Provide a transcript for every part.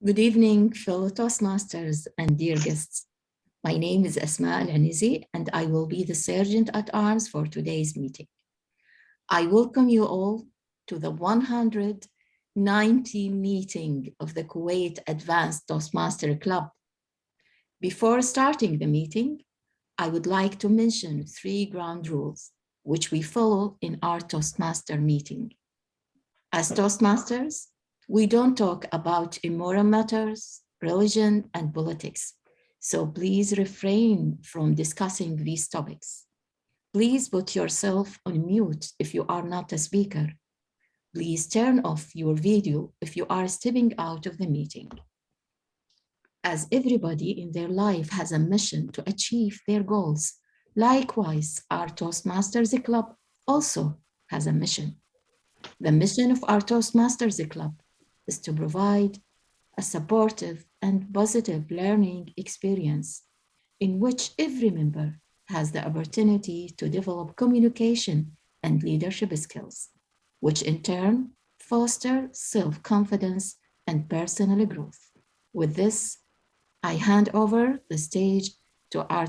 Good evening, fellow Toastmasters and dear guests. My name is Asma Al-Anizi, and I will be the Sergeant at Arms for today's meeting. I welcome you all to the 190 meeting of the Kuwait Advanced Toastmaster Club. Before starting the meeting, I would like to mention 3 ground rules which we follow in our Toastmaster meeting. As Toastmasters, we don't talk about immoral matters, religion, and politics. So please refrain from discussing these topics. Please put yourself on mute if you are not a speaker. Please turn off your video if you are stepping out of the meeting. As everybody in their life has a mission to achieve their goals, likewise, our Toastmasters Club also has a mission. The mission of our Toastmasters Club is to provide a supportive and positive learning experience in which every member has the opportunity to develop communication and leadership skills, which in turn foster self-confidence and personal growth. With this, I hand over the stage to our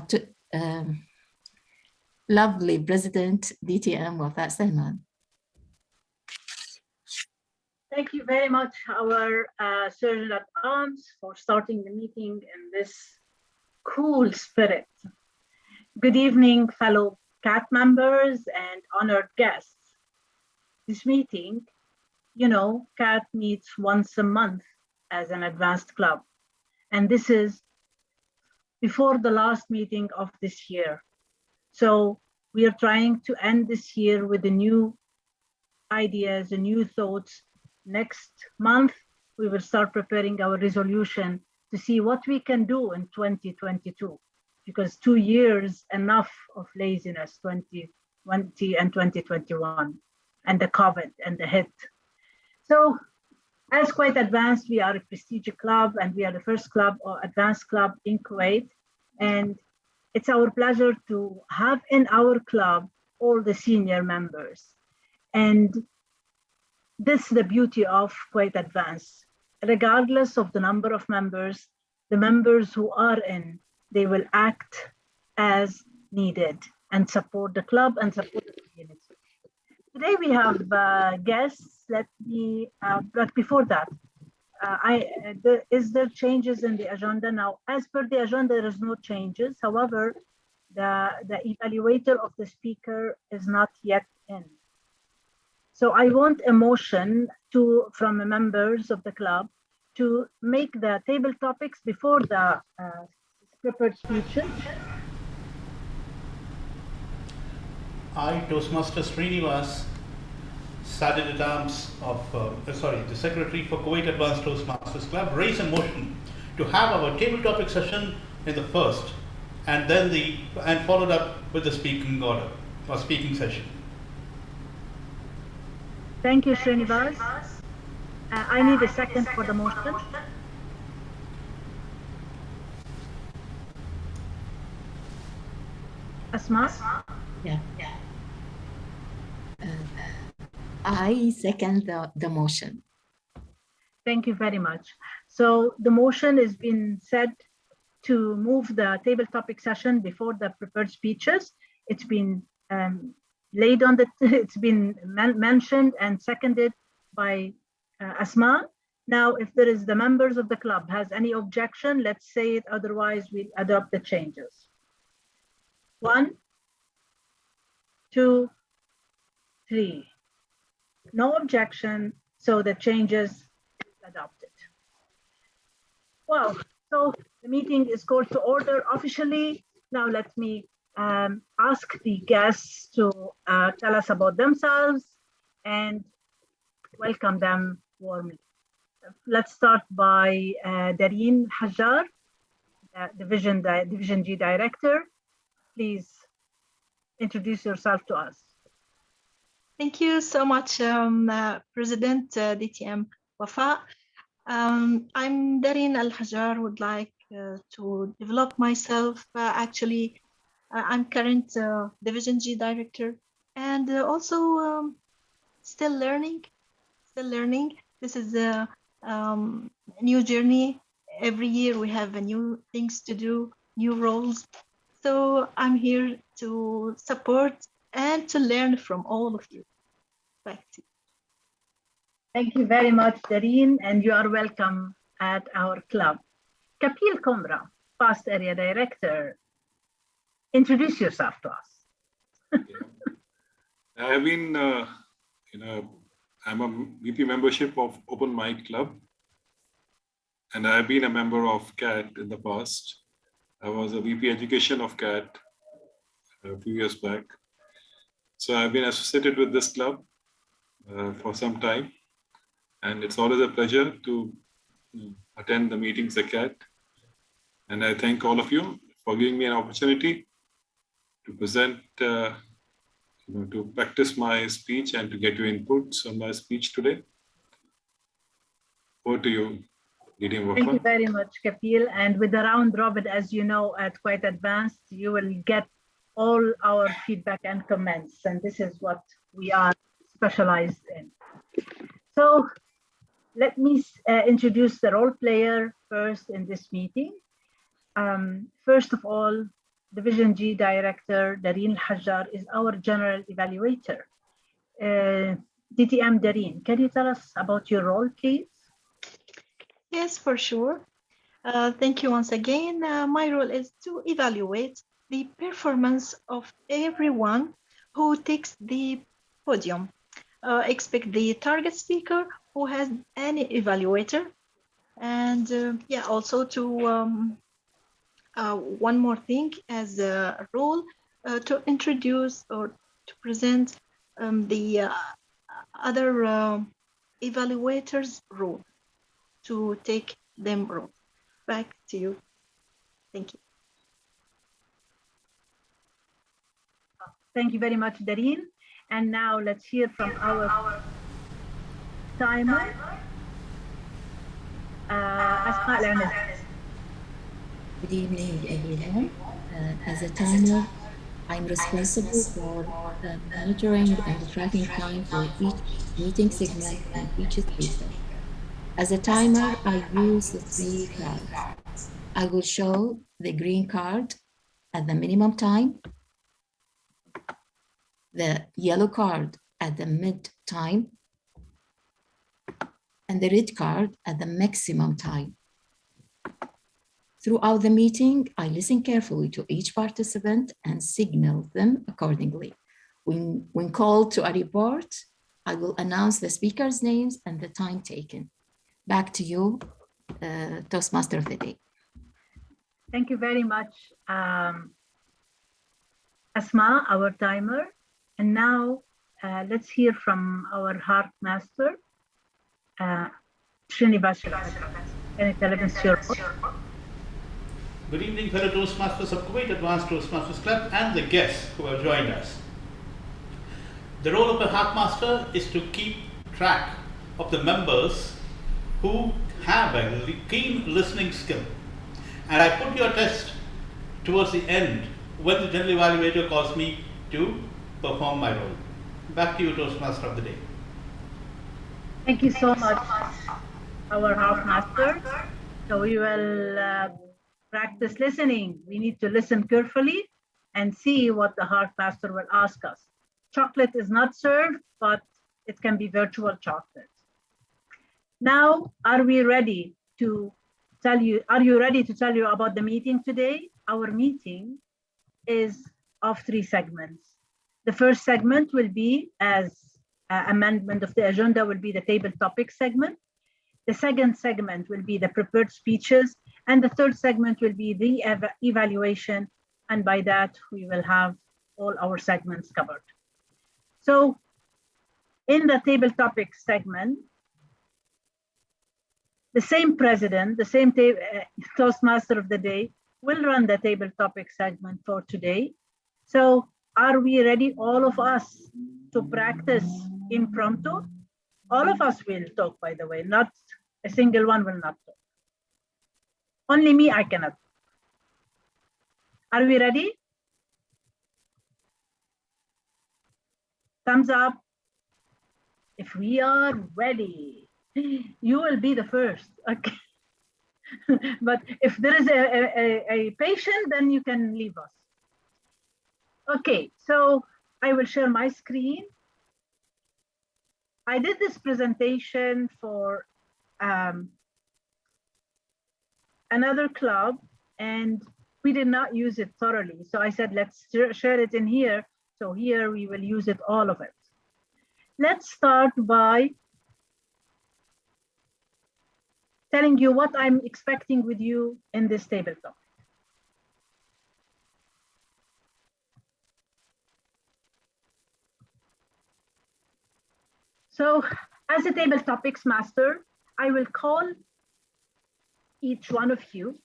lovely President DTM Wafa Salman. Thank you very much, our Sergeant at Arms, for starting the meeting in this cool spirit. Good evening, fellow CAT members and honored guests. This meeting, CAT meets once a month as an advanced club. And this is before the last meeting of this year. So we are trying to end this year with the new ideas and new thoughts. Next month, we will start preparing our resolution to see what we can do in 2022, because 2 years enough of laziness, 2020 and 2021, and the COVID and the hit. So as Kuwait Advanced, we are a prestigious club, and we are the first club or advanced club in Kuwait. And it's our pleasure to have in our club all the senior members. And this is the beauty of Kuwait Advanced. Regardless of the number of members, the members who are in, they will act as needed and support the club and support the community. Today we have guests. But before that, is there changes in the agenda now? As per the agenda, there is no changes. However, the evaluator of the speaker is not yet in. So I want a motion from the members of the club to make the table topics before the prepared speeches. I, Toastmaster Srinivas, Sergeant at Arms of, the Secretary for Kuwait Advanced Toastmasters Club, raise a motion to have our table topic session in the first, and then followed up with the speaking order or speaking session. Thank you, Srinivas. I need a second for the motion. Asma? Yeah. I second the motion. Thank you very much. So the motion has been said to move the table topic session before the prepared speeches. It's been laid on it's been mentioned and seconded by Asma. Now, if there is the members of the club has any objection, let's say it, otherwise we'll adopt the changes. 1, 2, 3. No objection, so the changes is adopted. Well, so the meeting is called to order officially. Now let me ask the guests to tell us about themselves and welcome them warmly. Let's start by Dareen Hajjar, Division G Director. Please introduce yourself to us. Thank you so much, President DTM Wafa. I'm Dareen Al-Hajjar, would like to develop myself. Actually, I'm current Division G Director and also still learning. This is new journey. Every year we have new things to do, new roles. So I'm here to support and to learn from all of you. Back to you. Thank you very much, Dareen, and you are welcome at our club. Kapil Komra, Past Area Director, introduce yourself to us. I have been, I'm a VP membership of Open Mic Club, and I have been a member of CAT in the past. I was a VP Education of CAT a few years back. So I've been associated with this club for some time, and it's always a pleasure to attend the meetings at CAT. And I thank all of you for giving me an opportunity to present, to practice my speech and to get your inputs on my speech today. Over to you, DTM Wafa. Thank you very much, Kapil. And with the round robin, as you know, at Kuwait Advanced, you will get all our feedback and comments. And this is what we are specialized in. So let me introduce the role player first in this meeting. First of all, Division G Director Dareen Al-Hajjar is our general evaluator. DTM Dareen, can you tell us about your role, please? Yes, for sure. Thank you once again. My role is to evaluate the performance of everyone who takes the podium. Expect the target speaker who has any evaluator. And also to one more thing as a role to introduce or to present the other evaluators' role, to take them role. Back to you. Thank you. Thank you very much, Dareen. And now let's hear from our timer, Asma Al-Anis. Good evening, everyone. As a timer, I'm responsible for monitoring and tracking time for each meeting segment and each speaker. As a timer, I use the 3 cards. I will show the green card at the minimum time, the yellow card at the mid time, and the red card at the maximum time. Throughout the meeting, I listen carefully to each participant and signal them accordingly. When called to a report, I will announce the speakers' names and the time taken. Back to you, Toastmaster of the Day. Thank you very much, Asma, our timer. And now let's hear from our Heart Master, Srinivas. Can you tell us your role? Good evening, fellow Toastmasters of Kuwait Advanced Toastmasters Club and the guests who have joined us. The role of a Heartmaster is to keep track of the members who have a keen listening skill. And I put your test towards the end when the general evaluator calls me to perform my role. Back to you, Toastmaster of the Day. Thank you so much, our Heartmaster. So we will practice listening. We need to listen carefully and see what the Heartmaster will ask us. Chocolate is not served, but it can be virtual chocolate. Now, are we ready to tell you? Are you ready to tell you about the meeting today? Our meeting is of 3 segments. The first segment will be, as amendment of the agenda, will be the table topic segment. The second segment will be the prepared speeches. And the third segment will be the evaluation. And by that, we will have all our segments covered. So in the table topics segment, the same president, the same Toastmaster of the Day will run the table topic segment for today. So are we ready, all of us, to practice impromptu? All of us will talk, by the way, not a single one will not talk. Only me, I cannot. Are we ready? Thumbs up if we are ready. You will be the first. Okay. But if there is a patient, then you can leave us. Okay, so I will share my screen. I did this presentation for another club, and we did not use it thoroughly. So I said, let's share it in here. So here we will use it, all of it. Let's start by telling you what I'm expecting with you in this tabletop. So as a table topics master, I will call each one of you,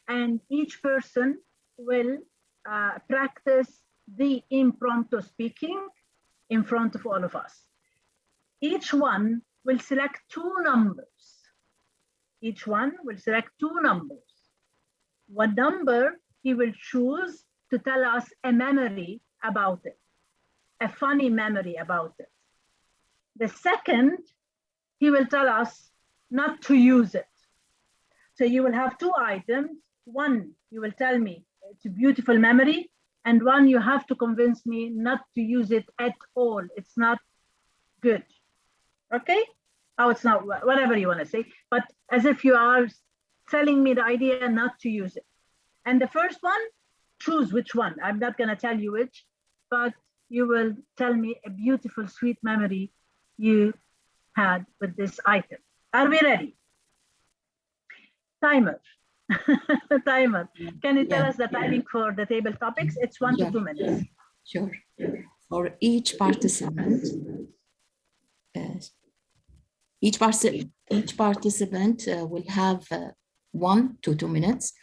and each person will practice the impromptu speaking in front of all of us. Each one will select two numbers. Each one will select two numbers. What number he will choose to tell us a memory about it, a funny memory about it. The second, he will tell us not to use it. So you will have two items. One, you will tell me it's a beautiful memory, and one, you have to convince me not to use it at all. It's not good. Okay? Oh, it's not, whatever you want to say, but as if you are telling me the idea not to use it. And the first one, choose which one. I'm not going to tell you which, but you will tell me a beautiful, sweet memory you had with this item. Are we ready? Timer. Timer. Can you tell us the timing for the table topics? It's 1 to 2 minutes. Sure. For each participant, each participant will have 1 to 2 minutes.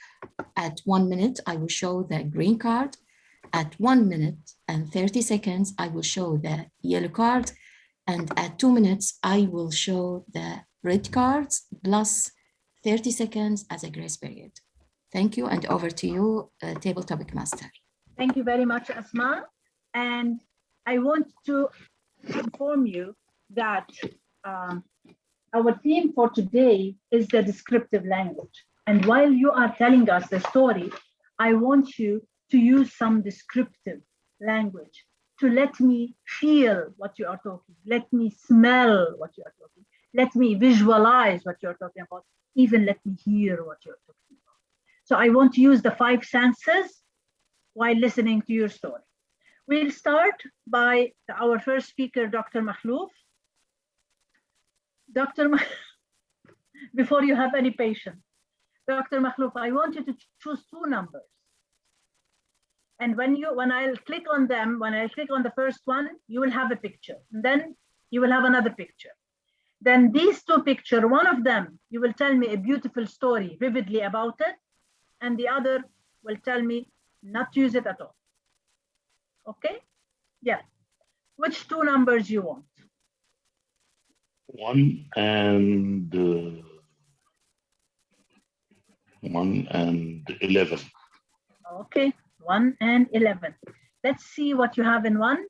At 1 minute, I will show the green card. At 1 minute and 30 seconds, I will show the yellow card. And at 2 minutes, I will show the red cards plus 30 seconds as a grace period. Thank you, and over to you, table topic master. Thank you very much, Asma. And I want to inform you that our theme for today is the descriptive language. And while you are telling us the story, I want you to use some descriptive language to let me feel what you are talking, let me smell what you are talking, let me visualize what you're talking about, even let me hear what you're talking about. So I want to use the 5 senses while listening to your story. We'll start by our first speaker, Dr. Makhlouf. Before you have any patience, Dr. Makhlouf, I want you to choose 2 numbers. And when I'll click on them, when I click on the first one, you will have a picture. And then you will have another picture. Then these 2 pictures, one of them, you will tell me a beautiful story vividly about it. And the other will tell me not to use it at all. Okay? Yeah. Which 2 numbers you want? 1 and 11. Okay, 1 and 11. Let's see what you have in 1.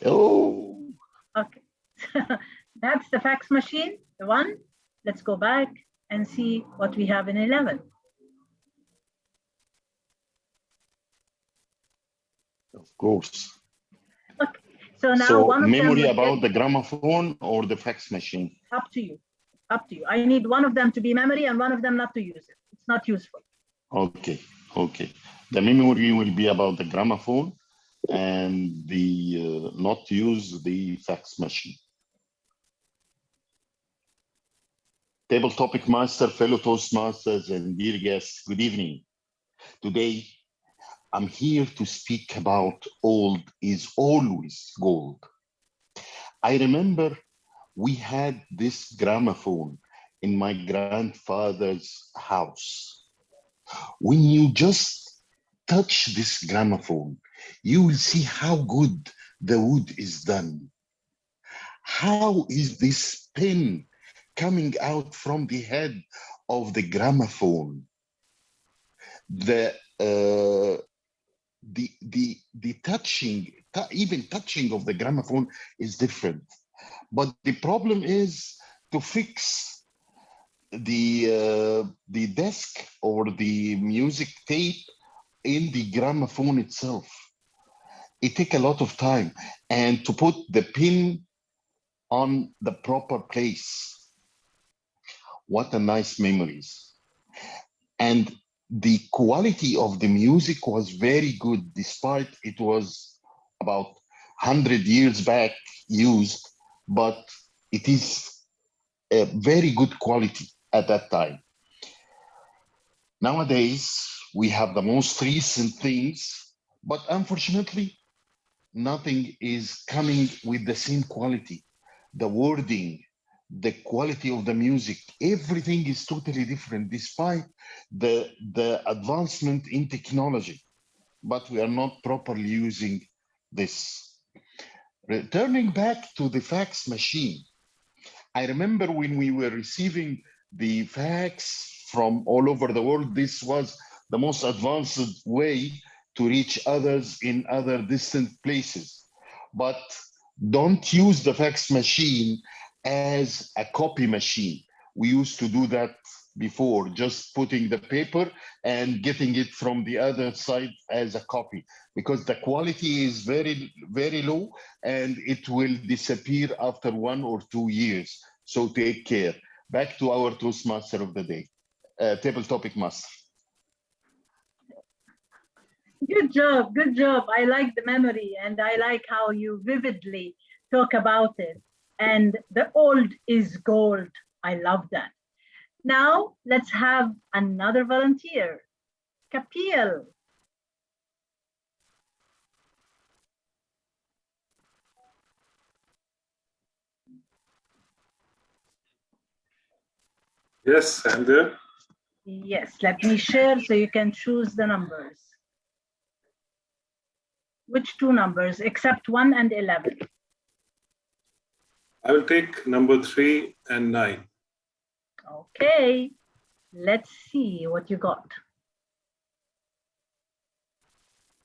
Oh. Okay. That's the fax machine, the 1. Let's go back and see what we have in 11. Of course. Okay. So now one of memory them about the gramophone or the fax machine? Up to you. Up to you. I need one of them to be memory and one of them not to use it. It's not useful. Okay. Okay. The memory will be about the gramophone and the not use the fax machine. Table topic master, fellow Toastmasters, and dear guests, good evening. Today, I'm here to speak about old is always gold. I remember we had this gramophone in my grandfather's house. When you just touch this gramophone, you will see how good the wood is done. How is this pin coming out from the head of the gramophone? The touching even touching of the gramophone is different. But the problem is to fix the desk or the music tape in the gramophone itself. It takes a lot of time, and to put the pin on the proper place. What a nice memories. And the quality of the music was very good, despite it was about 100 years back used, but it is a very good quality at that time. Nowadays, we have the most recent things, but unfortunately, nothing is coming with the same quality. The wording, the quality of the music, everything is totally different despite the advancement in technology, but we are not properly using this. Returning back to the fax machine, I remember when we were receiving the fax from all over the world, this was the most advanced way to reach others in other distant places. But don't use the fax machine as a copy machine. We used to do that before, just putting the paper and getting it from the other side as a copy, because the quality is very, very low and it will disappear after 1 or 2 years. So take care. Back to our Toastmaster of the day, table topic master. Good job, good job. I like the memory and I like how you vividly talk about it. And the old is gold. I love that. Now let's have another volunteer, Kapil. Yes, I'm there. Yes, let me share so you can choose the numbers. Which 2 numbers, except 1 and 11? I will take number 3 and 9. Okay, let's see what you got.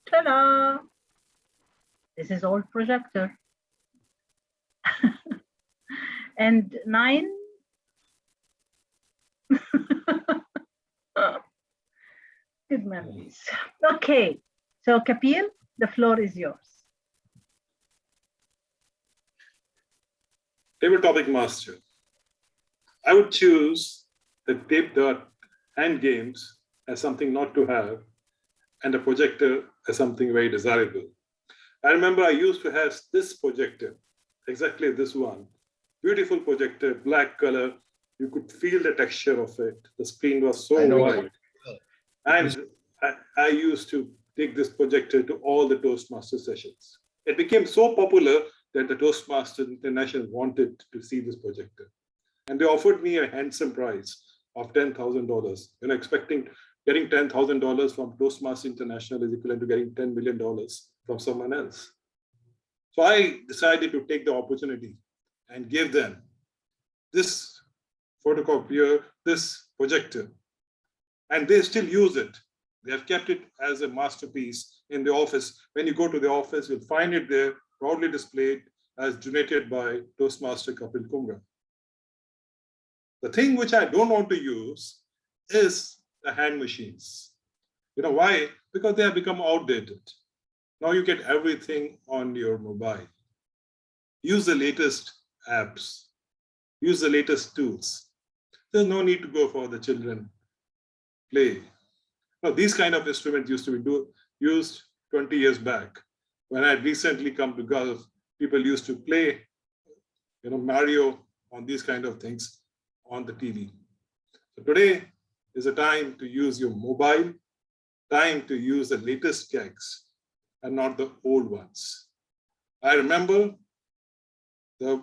Ta-da! This is old projector. And 9? Good memories. Okay, so Kapil, the floor is yours. Table topic master. I would choose the tape dot and games as something not to have, and a projector as something very desirable. I remember I used to have this projector, exactly this one. Beautiful projector, black color. You could feel the texture of it. The screen was so wide. And I used to take this projector to all the Toastmaster sessions. It became so popular that the Toastmasters International wanted to see this projector. And they offered me a handsome price of $10,000. Expecting getting $10,000 from Toastmasters International is equivalent to getting $10 million from someone else. So I decided to take the opportunity and give them this photocopier, this projector. And they still use it. They have kept it as a masterpiece in the office. When you go to the office, you'll find it there, proudly displayed as donated by Toastmaster Kapil Kumra. The thing which I don't want to use is the hand machines. You know why? Because they have become outdated. Now you get everything on your mobile. Use the latest apps. Use the latest tools. There's no need to go for the children play. Now, these kind of instruments used to be used 20 years back. When I had recently come to Gulf, people used to play, Mario on these kind of things on the TV. So today is a time to use your mobile, time to use the latest gags and not the old ones. I remember the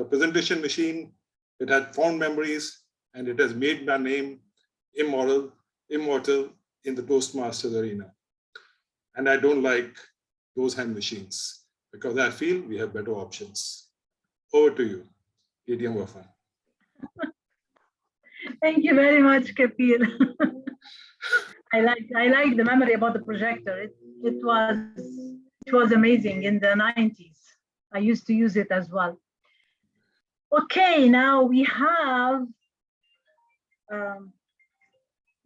presentation machine. It had fond memories and it has made my name immortal in the Toastmasters arena. And I don't like those hand machines because I feel we have better options. Over to you, ADM Wafa. Thank you very much, Kapil. I like the memory about the projector. It was was amazing in the 90s. I used to use it as well. Okay, now we have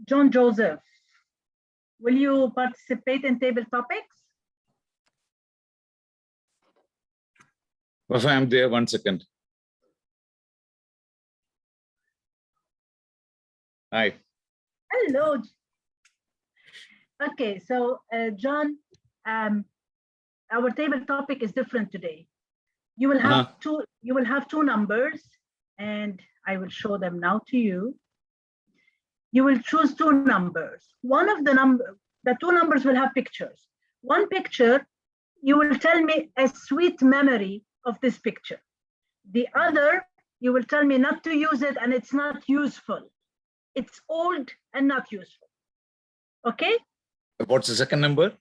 John Joseph. Will you participate in table topics? If I'm there, 1 second. Hi. Hello. Okay, so John, our table topic is different today. You will have two numbers, and I will show them now to you. You will choose two numbers. One of the two numbers will have pictures. One picture, you will tell me a sweet memory of this picture. The other, you will tell me not to use it and it's not useful. It's old and not useful. Okay? What's the second number?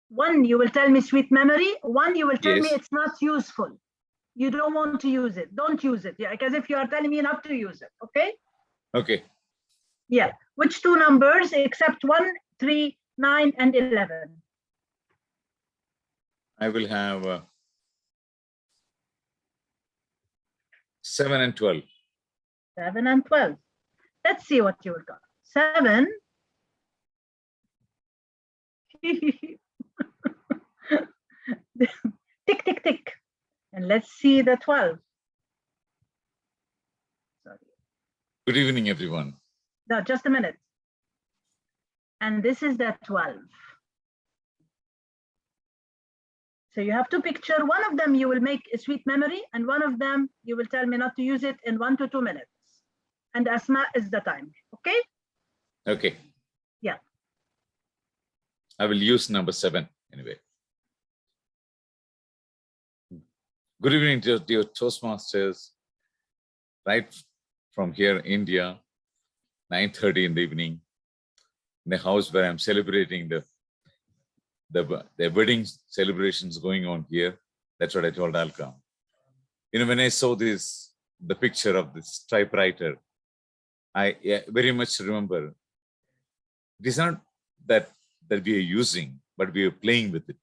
One, you will tell me sweet memory. One, you will tell me Yes. it's not useful. You don't want to use it. Don't use it. Yeah, as if you are telling me not to use it. Okay? Okay. Yeah. Which two numbers except 1, 3, 9, and 11? I will have 7 and 12. 7 and 12. Let's see what you will got. 7. Tick, tick, tick. And let's see the 12. Sorry. Good evening, everyone. No, just a minute. And this is the 12. So you have two pictures. One of them you will make a sweet memory, and one of them you will tell me not to use it in 1 to 2 minutes. And Asma is the time. Okay? Okay. Yeah. I will use number 7 anyway. Good evening, dear Toastmasters. Right from here, India, 9:30 in the evening, in the house where I'm celebrating the wedding celebrations going on here. That's what I told Alka. You know, when I saw the picture of this typewriter, I very much remember it is not that we are using, but we are playing with it.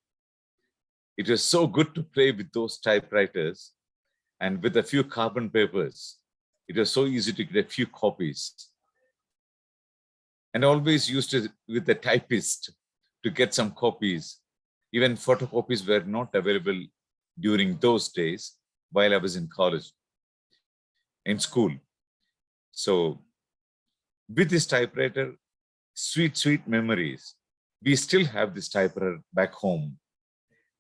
It was so good to play with those typewriters and with a few carbon papers. It was so easy to get a few copies. And always used it with the typist to get some copies. Even photocopies were not available during those days while I was in college, in school. So with this typewriter, sweet memories. We still have this typewriter back home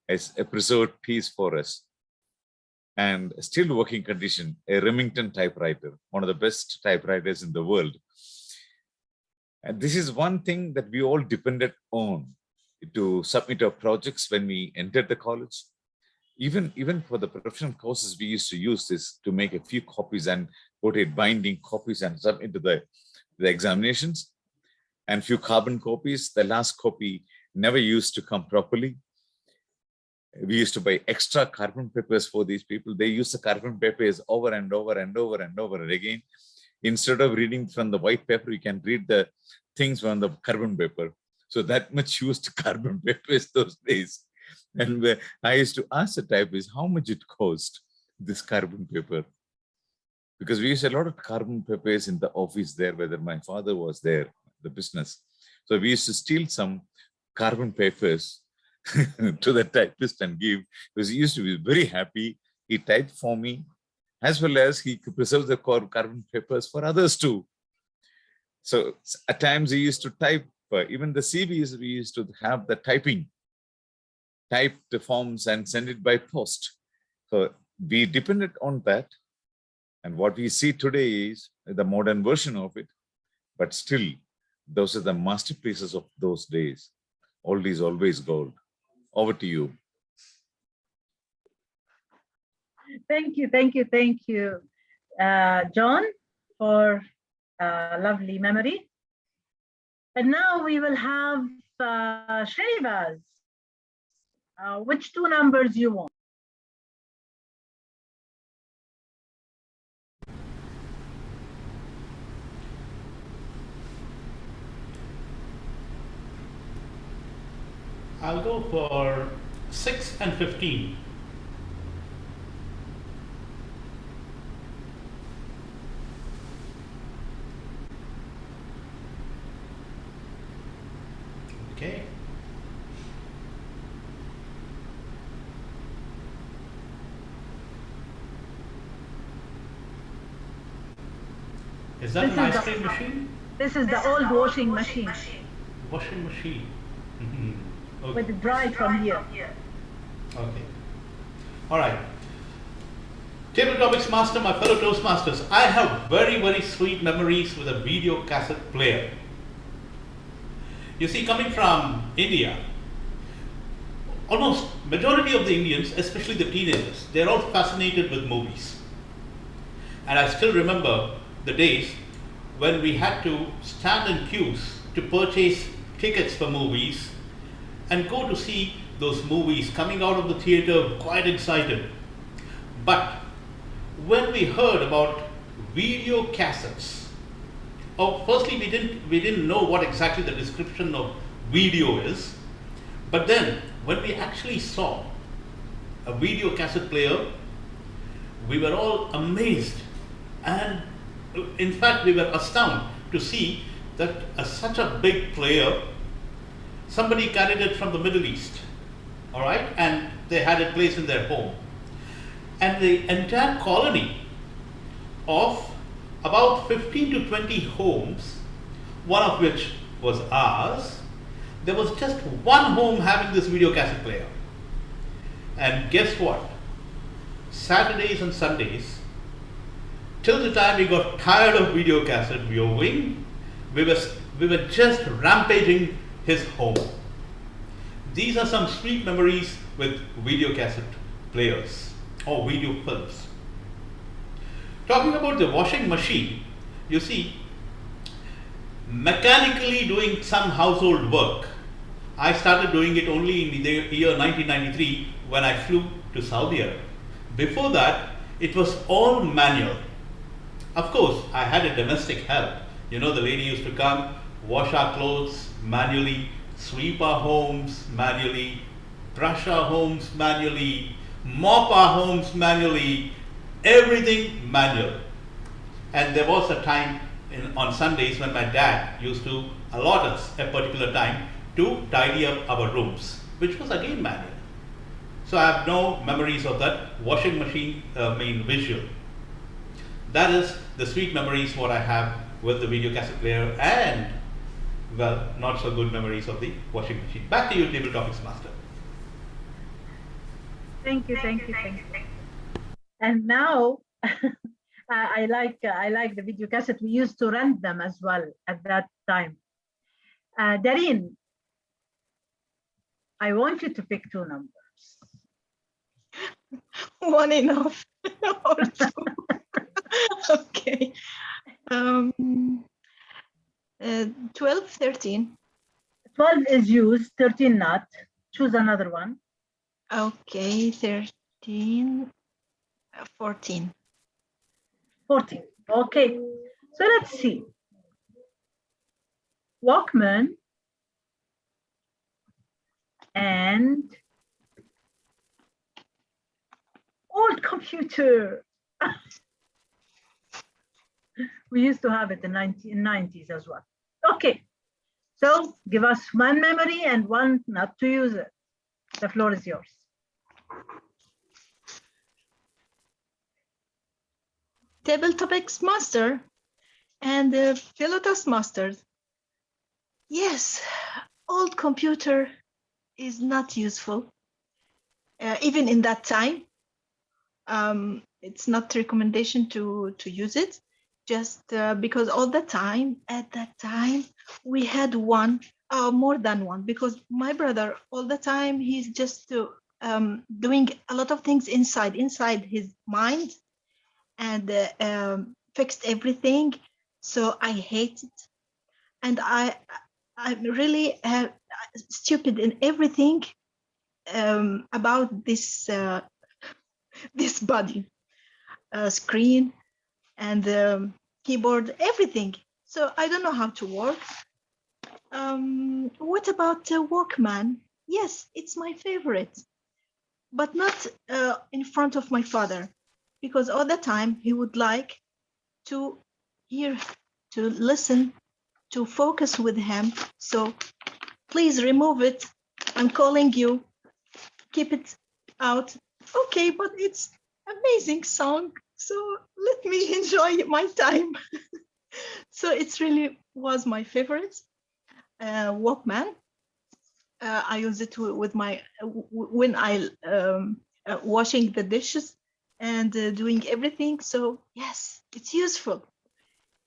as a preserved piece for us. And still working condition, a Remington typewriter, one of the best typewriters in the world. And this is one thing that we all depended on to submit our projects when we entered the college. Even for the professional courses, we used to use this to make a few copies and quoted binding copies and submit to the examinations. And few carbon copies, the last copy never used to come properly. We used to buy extra carbon papers for these people. They use the carbon papers over and over and over and over again. Instead of reading from the white paper, you can read the things from the carbon paper. So that much used carbon papers those days. And I used to ask the typist how much it cost, this carbon paper. Because we used a lot of carbon papers in the office there, whether my father was there, the business. So we used to steal some carbon papers to the typist and give, because he used to be very happy. He typed for me, as well as he could preserve the carbon papers for others too. So at times he used to type, even the CVs, we used to have the type the forms and send it by post. So we depended on that. And what we see today is the modern version of it, but still, those are the masterpieces of those days. Old is always gold. Over to you. Thank you, John, for lovely memory. And now we will have Srinivas. Which two numbers you want? I'll go for 6 and 15. Okay. Is that This an is ice the- cream machine? This is the old washing machine Washing machine. Mhm. Okay. with the dry from here. Okay. All right. Table Topics Master, my fellow Toastmasters, I have very, very sweet memories with a video cassette player. You see, coming from India, almost majority of the Indians, especially the teenagers, they're all fascinated with movies. And I still remember the days when we had to stand in queues to purchase tickets for movies and go to see those movies coming out of the theater quite excited. But when we heard about video cassettes, firstly we didn't know what exactly the description of video is, but then when we actually saw a video cassette player, we were all amazed, and in fact we were astounded to see that such a big player, somebody carried it from the Middle East, all right, and they had it placed in their home. And the entire colony of about 15 to 20 homes, one of which was ours, there was just one home having this video cassette player. And guess what? Saturdays and Sundays, till the time we got tired of video cassette viewing, we were just rampaging his home. These are some sweet memories with video cassette players or video films. Talking about the washing machine, you see, mechanically doing some household work, I started doing it only in the year 1993 when I flew to Saudi Arabia. Before that, it was all manual. Of course, I had a domestic help. You know, the lady used to come, wash our clothes manually, sweep our homes manually, brush our homes manually, mop our homes manually, everything manual. And there was a time on Sundays when my dad used to allot us a particular time to tidy up our rooms, which was again manual. So I have no memories of that washing machine visual. That is the sweet memories what I have with the video cassette player, and well, not so good memories of the washing machine. Back to you, Table Topics Master. Thank you. And now I like the video cassette. We used to rent them as well at that time. Dareen, I want you to pick two numbers. One enough or two. Okay. 12, 13. 12 is used, 13 not. Choose another one. Okay, 13, 14. 14. Okay. So let's see. Walkman and old computer. We used to have it in 90s as well. Okay. So give us one memory and one not to use it. The floor is yours. Table Topics Master and fellow Toastmasters. Yes, old computer is not useful. Even in that time, it's not a recommendation to use it, just because all the time, at that time, we had one, more than one, because my brother all the time, he's just doing a lot of things inside his mind, and fixed everything. So I hate it, and I'm really stupid in everything about this this body, screen, and keyboard, everything. So I don't know how to work. What about Walkman? yes, it's my favorite, but not in front of my father, because all the time he would like to hear, to listen, to focus with him. So please remove it. I'm calling you. Keep it out. Okay, but it's amazing song. So let me enjoy my time. So it's really was my favorite Walkman. I use it with my when I washing the dishes and doing everything. So yes, it's useful.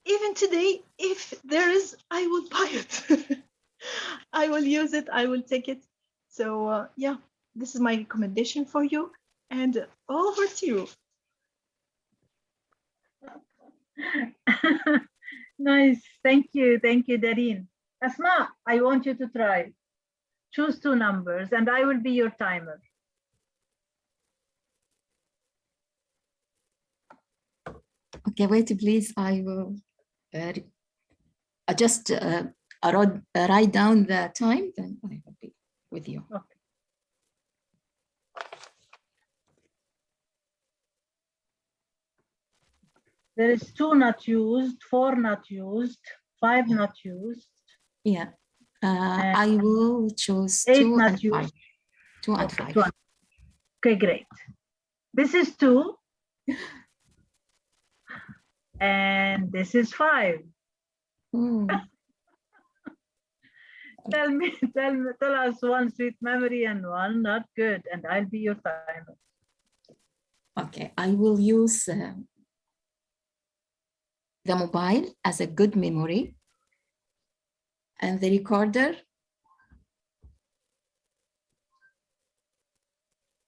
Even today, if there is, I will buy it. I will use it. I will take it. So yeah, this is my recommendation for you. And over to you. Nice. Thank you, Dareen. Asma, I want you to try. Choose two numbers and I will be your timer. Okay, wait, please. I will just write down the time, then I will be with you. Okay. There is 2 not used, 4 not used, 5 not used. Yeah, I will choose 8 2 not and used. 5. 2 and Okay, 5. 2 and, okay, great. This is 2. And this is 5. Oh. Tell us one sweet memory and one not good, and I'll be your timer. Okay, I will use the mobile as a good memory, and the recorder,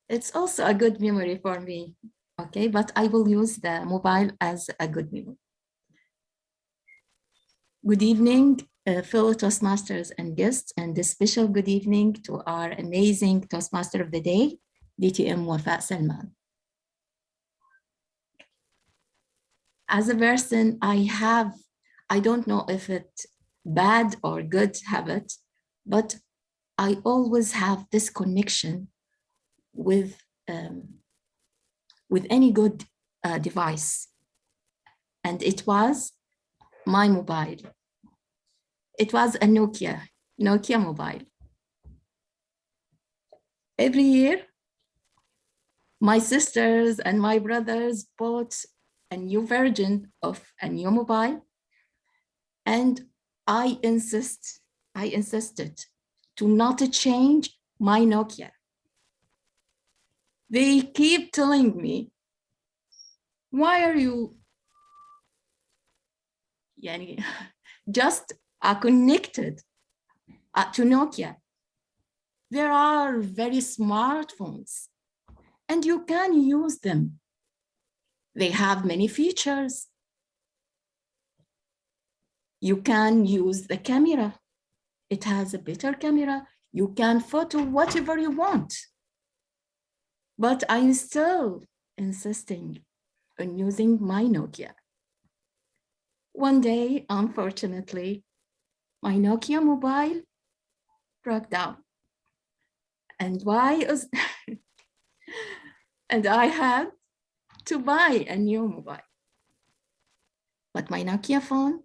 it's also a good memory for me. Okay, but I will use the mobile as a good memory. Good evening, fellow Toastmasters and guests, and a special good evening to our amazing Toastmaster of the Day, DTM Wafa Salman. As a person, I don't know if it's bad or good habit, but I always have this connection with any good device. And it was my mobile. It was a Nokia mobile. Every year, my sisters and my brothers bought a new version of a new mobile, and I insisted to not change my Nokia. They keep telling me, why are you just connected to Nokia? There are very smartphones and you can use them. They have many features. You can use the camera. It has a better camera. You can photo whatever you want. But I'm still insisting on using my Nokia. One day, unfortunately, my Nokia mobile broke down. And and I had to buy a new mobile. But my Nokia phone,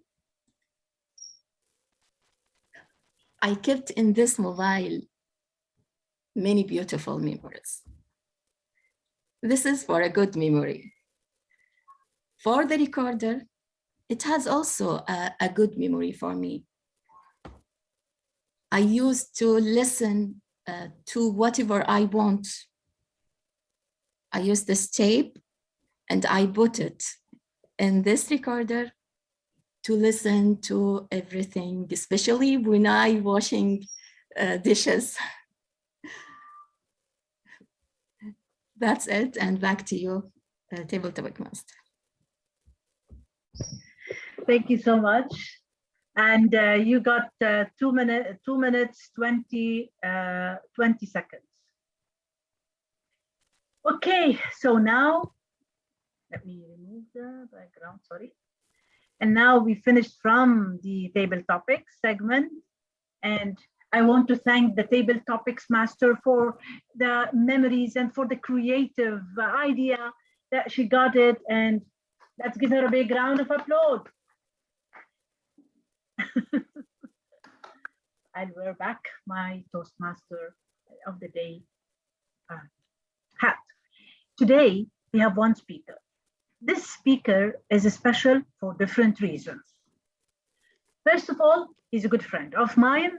I kept in this mobile many beautiful memories. This is for a good memory. For the recorder, it has also a good memory for me. I used to listen to whatever I want. I used this tape and I put it in this recorder to listen to everything, especially when I'm washing dishes. That's it, and back to you, Table Topic Master. Thank you so much. And you got 2 minutes, 20 seconds. Okay, so now, let me remove the background, sorry. And now we finished from the table topics segment, and I want to thank the Table Topics Master for the memories and for the creative idea that she got it. And let's give her a big round of applause. I'll wear back my Toastmaster of the Day hat. Today, we have one speaker. This speaker is special for different reasons. First of all, he's a good friend of mine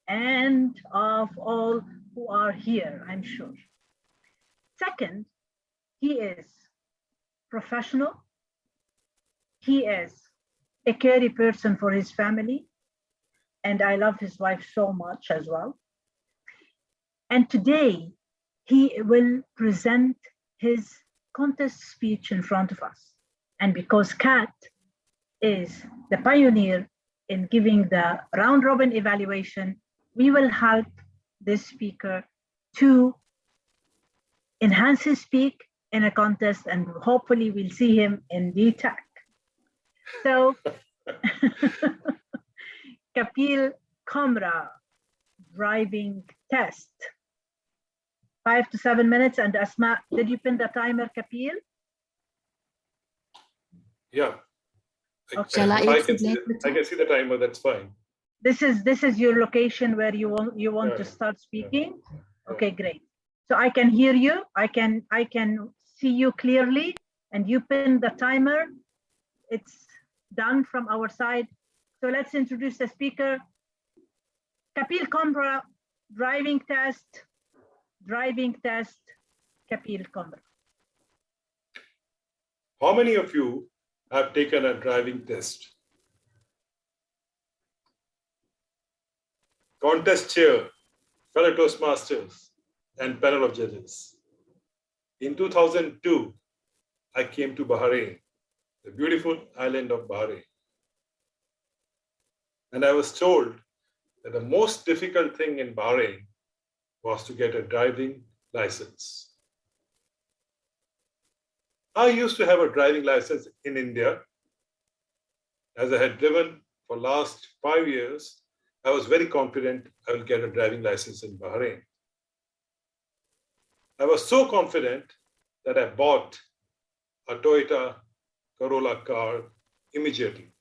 and of all who are here, I'm sure. Second, he is professional. He is a caring person for his family. And I love his wife so much as well. And today, he will present his contest speech in front of us. And because Kat is the pioneer in giving the round robin evaluation, we will help this speaker to enhance his speak in a contest, and hopefully we'll see him in DTAC. So, Kapil Kamra, driving test. 5 to 7 minutes. And Asma, did you pin the timer, Kapil? Yeah. Okay. Shall I can see the timer, that's fine. This is your location where you want to start speaking? Yeah. Okay, great. So I can hear you, I can see you clearly, and you pin the timer. It's done from our side. So let's introduce the speaker. Kapil Kamra, driving test, Kapil Kamra. How many of you have taken a driving test? Contest chair, fellow Toastmasters, and panel of judges. In 2002, I came to Bahrain, the beautiful island of Bahrain. And I was told that the most difficult thing in Bahrain was to get a driving license. I used to have a driving license in India. As I had driven for last 5 years, I was very confident I will get a driving license in Bahrain. I was so confident that I bought a Toyota Corolla car immediately.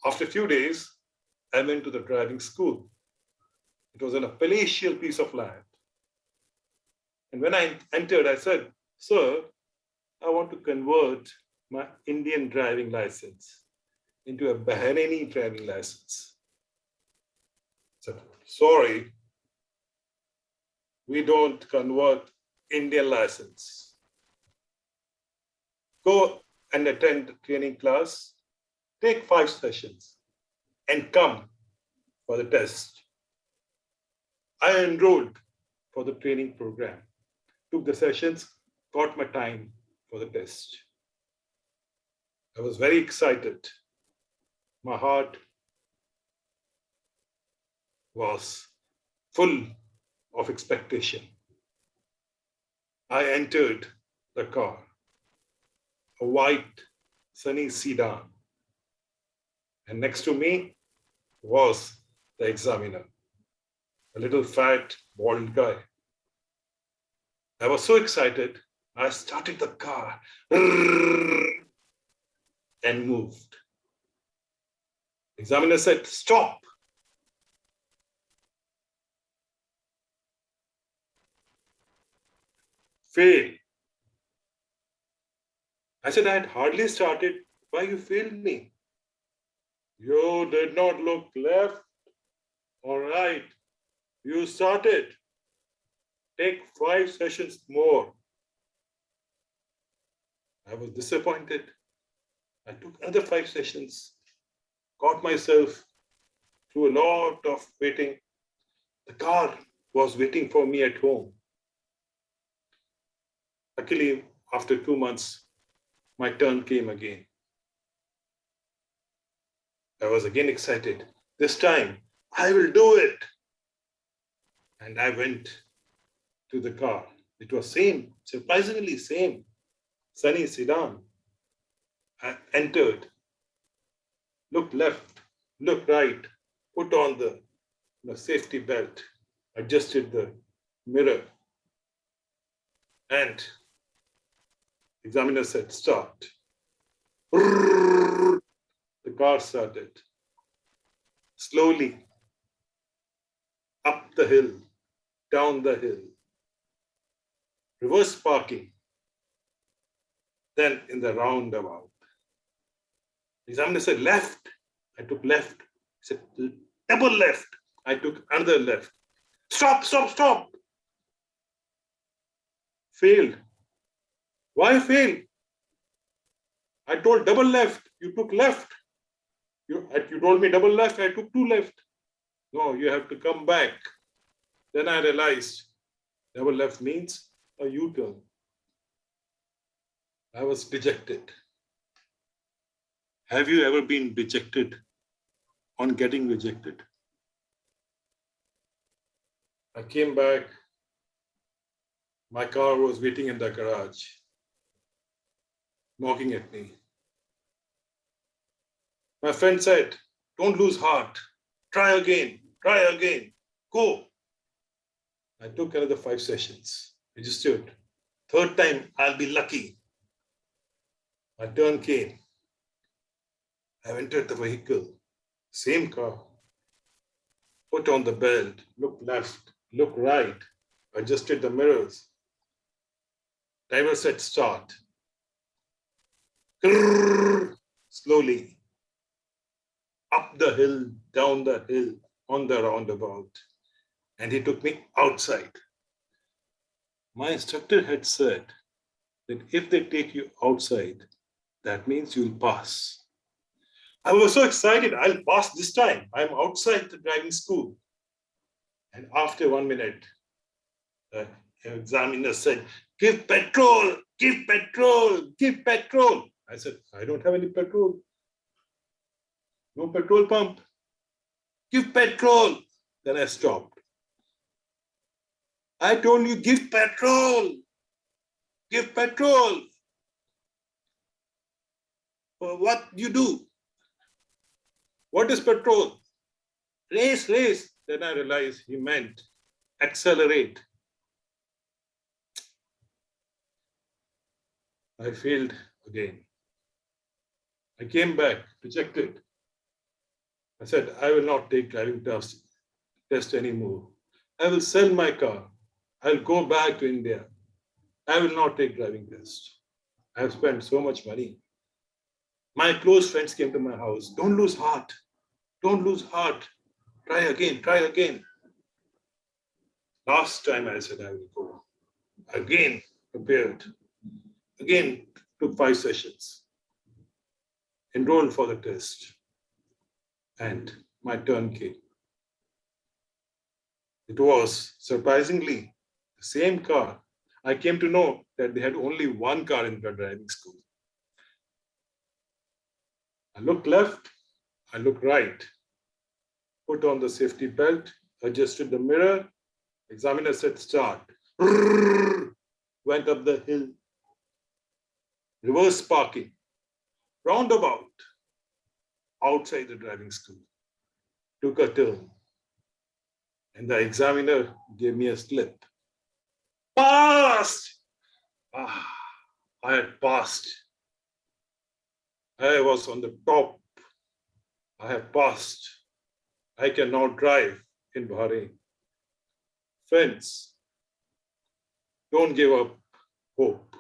After a few days, I went to the driving school. It was on a palatial piece of land. And when I entered, I said, "Sir, I want to convert my Indian driving license into a Bahraini driving license." I said, "Sorry, we don't convert Indian license. Go and attend training class, take 5 sessions, and come for the test." I enrolled for the training program, took the sessions, got my time for the test. I was very excited. My heart was full of expectation. I entered the car, a white, sunny sedan. And next to me was the examiner, a little fat, bald guy. I was so excited, I started the car and moved. The examiner said, "Stop." Fail. I said, "I had hardly started. Why you failed me?" "You did not look left or right. You started. Take 5 sessions more." I was disappointed. I took another 5 sessions, got myself through a lot of waiting. The car was waiting for me at home. Luckily, after 2 months, my turn came again. I was again excited. This time, I will do it. And I went to the car. It was same, surprisingly same, sunny sedan. I entered, looked left, looked right, put on the safety belt, adjusted the mirror, and examiner said, start. The car started. Slowly, up the hill, down the hill. Reverse parking. Then in the roundabout. Examiner said, left. I took left. He said, double left. I took another left. Stop, stop, stop. Failed. Why fail? I told double left. You took left. You told me double left. I took two left. No, you have to come back. Then I realized double left means a U-turn. I was dejected. Have you ever been dejected on getting rejected? I came back. My car was waiting in the garage, knocking at me. My friend said, don't lose heart. Try again, go. I took another 5 sessions, registered. Third time, I'll be lucky. My turn came. I entered the vehicle, same car. Put on the belt, look left, look right, adjusted the mirrors. Driver said start. Slowly, up the hill, down the hill, on the roundabout. And he took me outside. My instructor had said that if they take you outside, that means you'll pass. I was so excited, I'll pass this time. I'm outside the driving school. And after 1 minute, the examiner said, give petrol, give petrol, give petrol. I said, I don't have any petrol. No petrol pump. Give petrol. Then I stopped. I told you, give petrol. Give petrol. What you do? What is petrol? Race, race. Then I realized he meant accelerate. I failed again. I came back, rejected. I said, I will not take driving test anymore. I will sell my car. I'll go back to India. I will not take driving test. I have spent so much money. My close friends came to my house. Don't lose heart. Don't lose heart. Try again, try again. Last time I said I will go. Again, prepared. Again, took 5 sessions. Enrolled for the test. And my turn came. It was surprisingly the same car. I came to know that they had only one car in the driving school. I looked left, I looked right, put on the safety belt, adjusted the mirror, examiner said start. Went up the hill, reverse parking, roundabout, outside the driving school, took a turn, and the examiner gave me a slip. Passed! I had passed. I was on the top. I have passed. I can now drive in Bahrain. Friends, don't give up hope.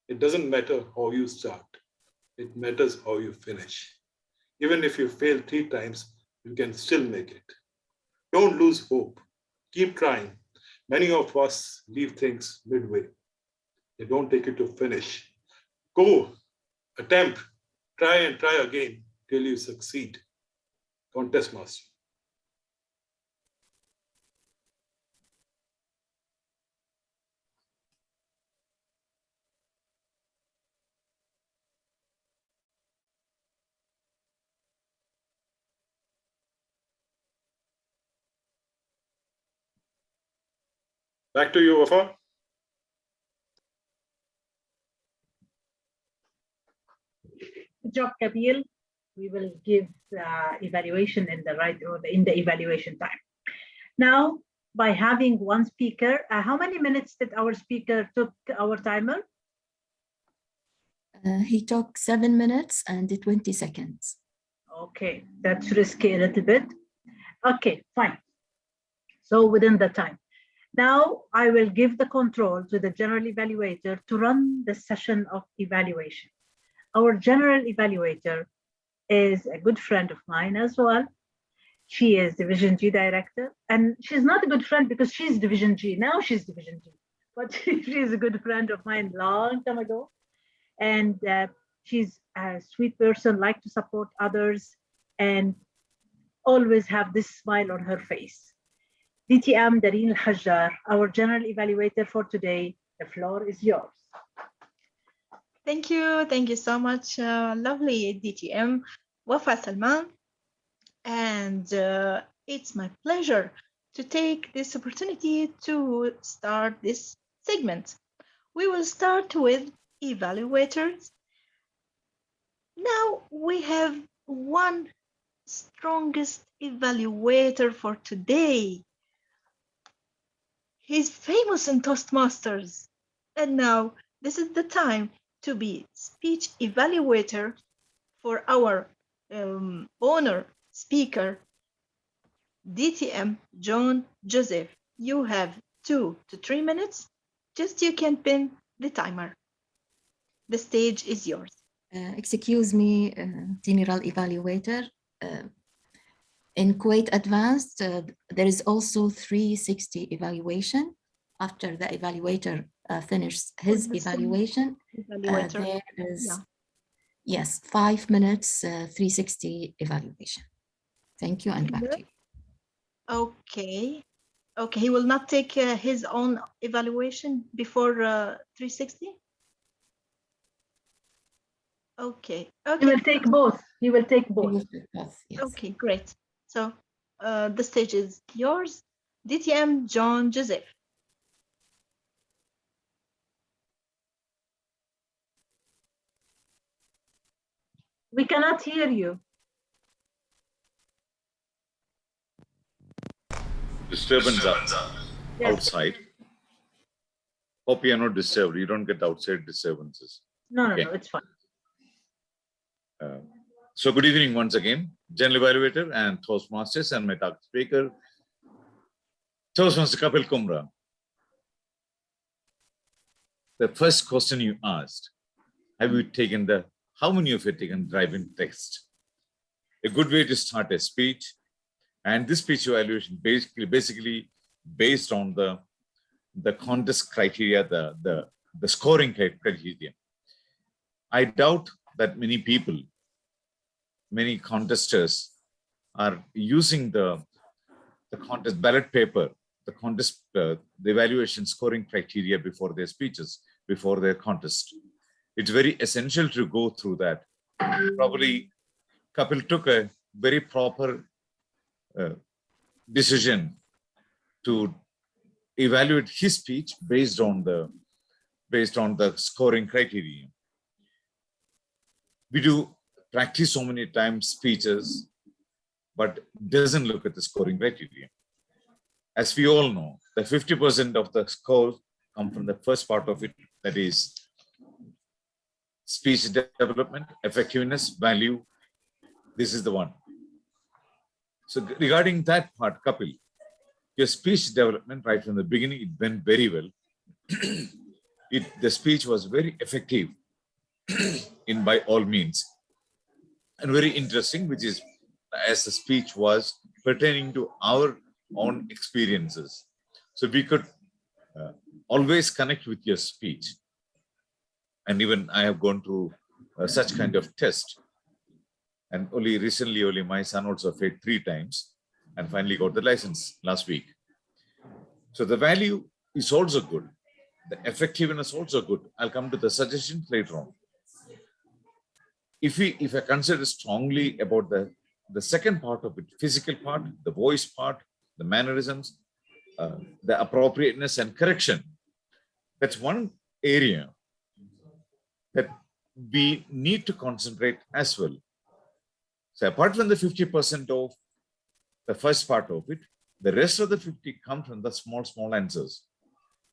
It doesn't matter how you start. It matters how you finish. Even if you fail 3 times, you can still make it. Don't lose hope. Keep trying. Many of us leave things midway. They don't take it to finish. Go, attempt, try and try again till you succeed. Contest master. Back to you, Wafa. Good job, Kapil. we will give evaluation in the right order in the evaluation time. Now, by having one speaker, how many minutes did our speaker took our timer? He took 7 minutes and 20 seconds. Okay, that's risky a little bit. Okay, fine. So within the time. Now I will give the control to the general evaluator to run the session of evaluation. Our general evaluator is a good friend of mine as well. She is Division G director, and she's not a good friend because she's Division G. Now she's Division G, but she's a good friend of mine long time ago. And she's a sweet person, like to support others, and always have this smile on her face. DTM Dareen Al-Hajjar, our general evaluator for today. The floor is yours. Thank you so much, lovely DTM Wafa Salman. And it's my pleasure to take this opportunity to start this segment. We will start with evaluators. Now we have one strongest evaluator for today. He's famous in Toastmasters. And now this is the time to be speech evaluator for our honor speaker, DTM John Joseph. You have 2 to 3 minutes. Just you can pin the timer. The stage is yours. Excuse me, General Evaluator. In Kuwait Advanced, there is also 360 evaluation. After the evaluator finishes his evaluation, there is, yes, 5 minutes, 360 evaluation. Thank you, and back to you. Okay. Okay, he will not take his own evaluation before 360? Okay. Okay. He will take both. He will take both. Yes. Okay, great. So the stage is yours. DTM John Joseph. We cannot hear you. Disturbance outside. Hope you are not disturbed. You don't get outside disturbances. No, Okay. no, it's fine. So good evening once again, General Evaluator and Toastmasters and my talk speaker, Toastmaster Kapil Kumra. The first question you asked, how many of you have taken driving test? A good way to start a speech, and this speech evaluation basically based on the contest criteria, the scoring criteria. I doubt that many contesters are using the contest ballot paper, the evaluation scoring criteria before their speeches, before their contest. It's very essential to go through that. Probably Kapil took a very proper decision to evaluate his speech based on the scoring criteria. We do practice so many times speeches, but doesn't look at the scoring criteria. As we all know, the 50% of the scores come from the first part of it, that is speech development, effectiveness, value. This is the one. So regarding that part, Kapil, your speech development right from the beginning, it went very well. The speech was very effective in by all means, and very interesting, which is as the speech was pertaining to our own experiences. So we could always connect with your speech. And even I have gone through such kind of test. And only recently, my son also failed 3 times and finally got the license last week. So the value is also good. The effectiveness also good. I'll come to the suggestions later on. If I consider strongly about the second part of it, physical part, the voice part, the mannerisms, the appropriateness and correction, that's one area that we need to concentrate as well. So apart from the 50% of the first part of it, the rest of the 50 come from the small answers.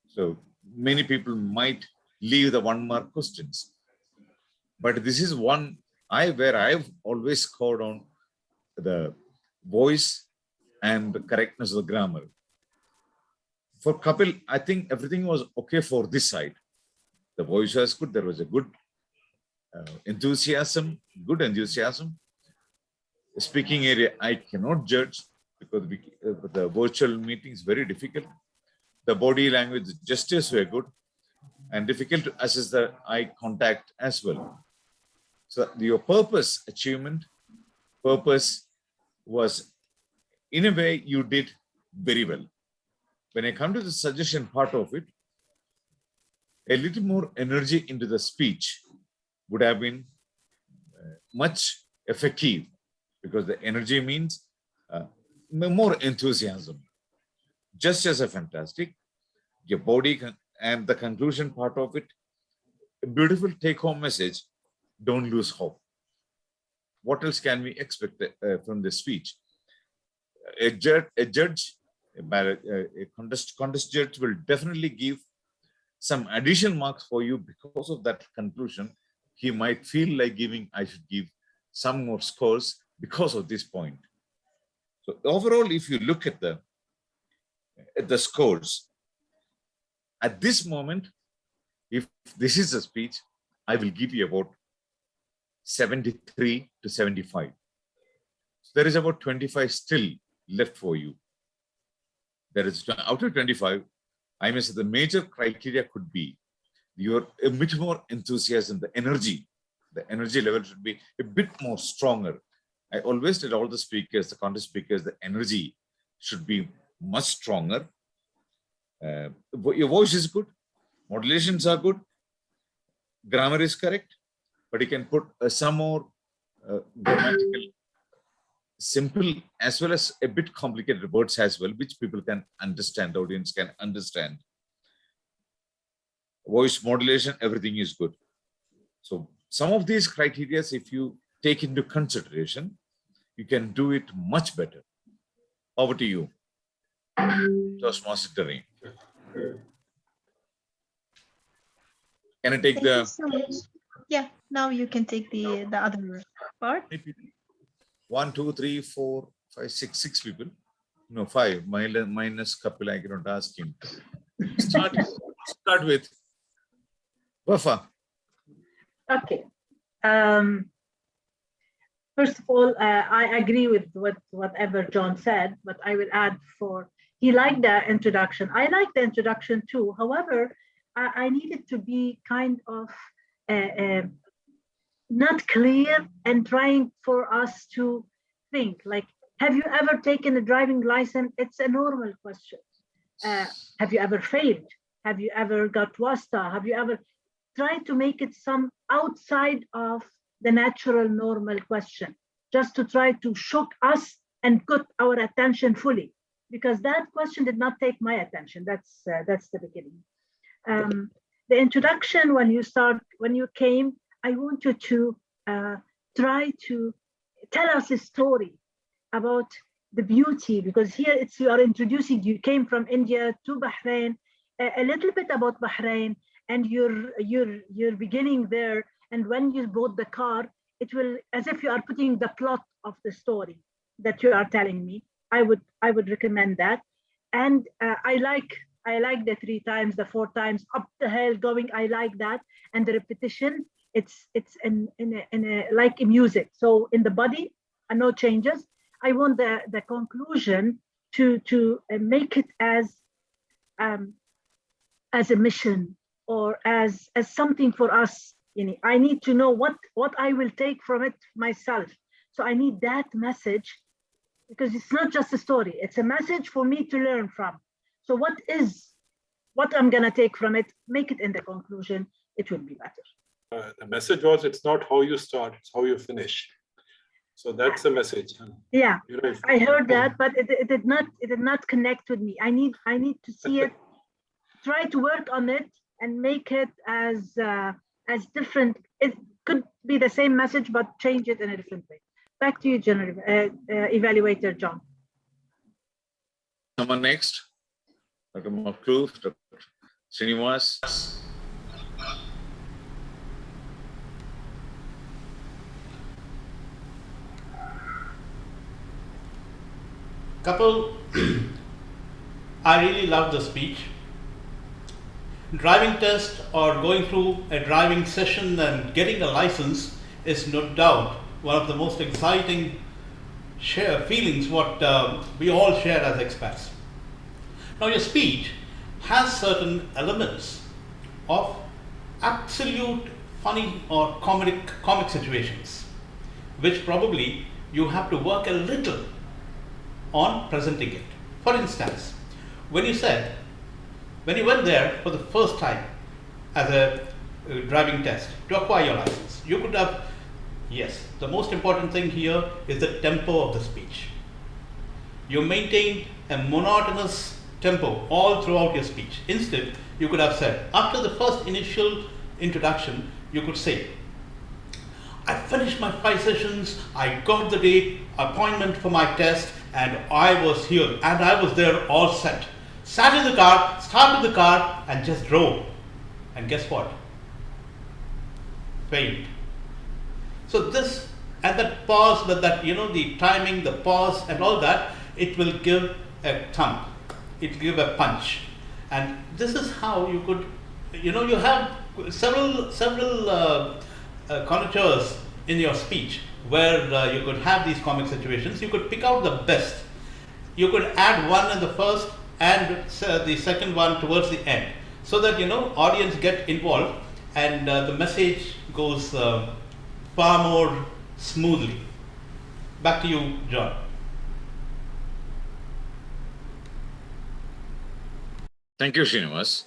So many people might leave the 1 mark questions, but this is one where I've always scored on the voice and the correctness of the grammar. For Kapil, I think everything was okay for this side. The voice was good. There was a good enthusiasm. The speaking area, I cannot judge because the virtual meeting is very difficult. The body language gestures were good and difficult to assess the eye contact as well. So your achievement purpose was, in a way, you did very well. When I come to the suggestion part of it, a little more energy into the speech would have been much effective, because the energy means more enthusiasm. Just as a fantastic, your body and the conclusion part of it, a beautiful take-home message, don't lose hope. What else can we expect from this speech? A contest judge will definitely give some additional marks for you because of that conclusion. He might feel like I should give some more scores because of this point. So overall, if you look at the scores, at this moment, if this is a speech, I will give you about 73 to 75. So there is about 25 still left for you. There is, out of 25, I may say the major criteria could be your a bit more enthusiasm, the energy level should be a bit more stronger. I always tell all the speakers, the contest speakers, the energy should be much stronger. Your voice is good, modulations are good, grammar is correct, but you can put some more grammatical, simple as well as a bit complicated words as well, which people can understand, the audience can understand. Voice modulation, everything is good. So some of these criteria, if you take into consideration, you can do it much better. Over to you, Toastmaster Terrain. Can I take Thank you so much. Yeah, now you can take the other part. 1, 2, 3, 4, 5, 6 people. No, 5. Minus Kapil, I cannot ask him. Start with Wafa. Okay. First of all, I agree with whatever John said, but I will add he liked the introduction. I like the introduction too. However, I needed to be kind of not clear and trying for us to think, like, have you ever taken a driving license? It's a normal question. Have you ever failed? Have you ever got wasta? Have you ever tried to make it some outside of the natural normal question, just to try to shock us and get our attention fully? Because that question did not take my attention. That's the beginning. The introduction, when you came, I want you to try to tell us a story about the beauty, because here you are introducing, you came from India to Bahrain, a little bit about Bahrain, and you're beginning there. And when you bought the car, it will, as if you are putting the plot of the story that you are telling me. I would recommend that. And I like the 3 times, the 4 times up the hill going. I like that, and the repetition. It's in a like in music. So in the body, no changes. I want the conclusion to make it as a mission or as something for us. I need to know what I will take from it myself. So I need that message, because it's not just a story, it's a message for me to learn from. So what I'm gonna take from it, make it in the conclusion, it will be better. The message was, it's not how you start, it's how you finish. So that's the message. Yeah, I heard that, but it did not connect with me. I need to see it, try to work on it and make it as different. It could be the same message, but change it in a different way. Back to you, General Evaluator John. Someone next? Dr. Makloof, Dr. Srinivas. Couple, I really love the speech. Driving test or going through a driving session and getting a license is no doubt one of the most exciting feelings what we all share as expats. Now your speech has certain elements of absolute funny or comic situations, which probably you have to work a little on presenting it. For instance, when you went there for the first time as a driving test to acquire your license, you could have, yes, the most important thing here is the tempo of the speech. You maintained a monotonous tempo all throughout your speech. Instead, you could have said, after the first initial introduction, you could say, I finished my 5 sessions, I got the date, appointment for my test, and I was here, and I was there all set. Sat in the car, started the car, and just drove. And guess what? Failed. So this, and that pause, the timing, the pause, and all that, it will give a thump. It will give a punch. And this is how you could, you have several connoisseurs in your speech where you could have these comic situations. You could pick out the best. You could add one in the first and the second one towards the end, so that audience get involved and the message goes far more smoothly. Back to you, John. Thank you, Srinivas.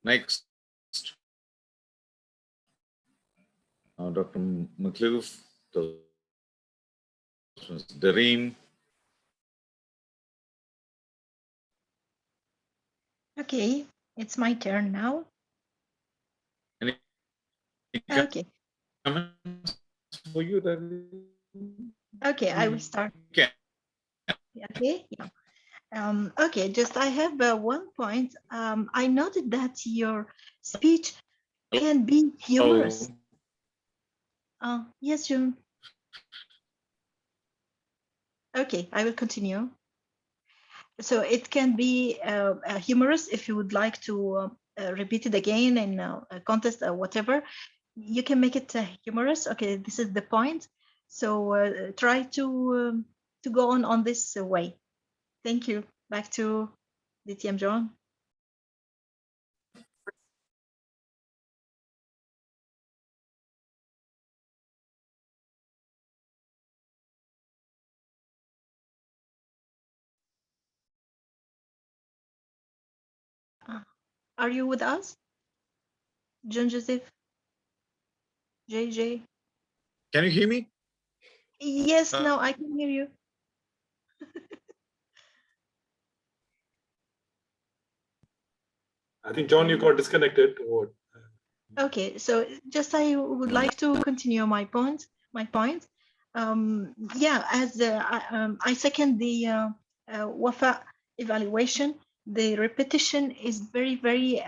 Next, Dr. Makloof, Dareen. Okay, it's my turn now. Any Okay. comments for you, Dareen? Okay, I will start. Okay. Okay, yeah. Okay, just I have one point. I noted that your speech can be humorous. Yes, June. Okay, I will continue. So it can be humorous if you would like to repeat it again in a contest or whatever. You can make it humorous. Okay, this is the point. So try to go on this way. Thank you. Back to DTM John. Are you with us? John Joseph? JJ? Can you hear me? Yes, now I can hear you. I think, John, you got disconnected. Or... Okay, so just I would like to continue my point. Yeah, as I second the WAFA evaluation, the repetition is very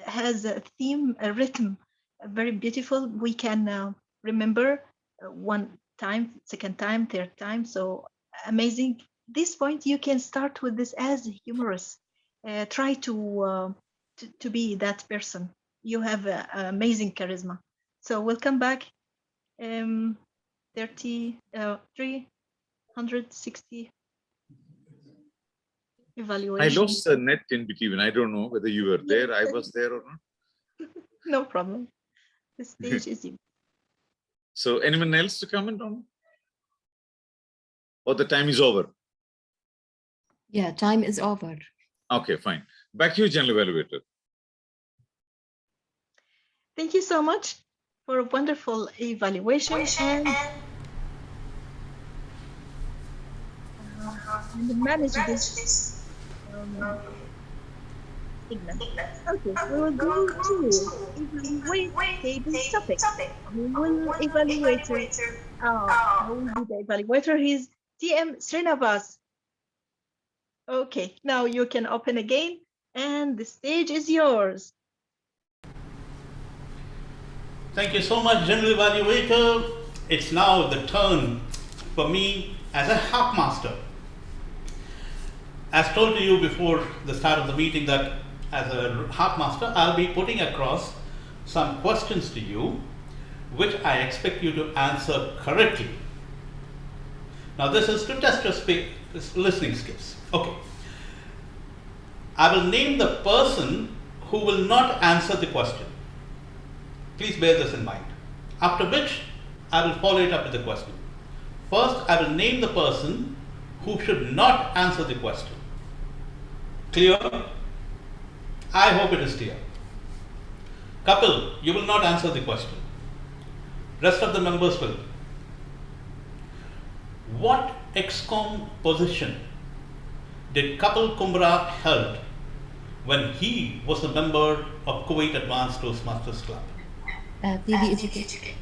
has a theme, a rhythm, very beautiful. We can remember one time, second time, third time. So amazing. This point you can start with this as humorous. Try to be that person. You have amazing charisma. So we'll come back. 360 evaluation. I lost the net in between. I don't know whether you were there. I was there or not. No problem. The stage is you. So anyone else to comment on? Or the time is over? Yeah, time is over. Okay, fine. Back to you, General Evaluator. Thank you so much for a wonderful evaluation and manage this Ignorant. Okay, we will go to evaluate table topic. Who will evaluate? Who will be the evaluator? He's TM Srinivas. Okay, now you can open again, and the stage is yours. Thank you so much, General Evaluator. It's now the turn for me as a half master. As told to you before the start of the meeting that as a half master, I'll be putting across some questions to you, which I expect you to answer correctly. Now this is to test your listening skills. Okay. I will name the person who will not answer the question. Please bear this in mind. After which, I will follow it up with the question. First, I will name the person who should not answer the question. Clear? I hope it is clear. Kapil, you will not answer the question. Rest of the members will. What ExCom position did Kapil Kumbra held when he was a member of Kuwait Advanced Toastmasters Club? PB educator.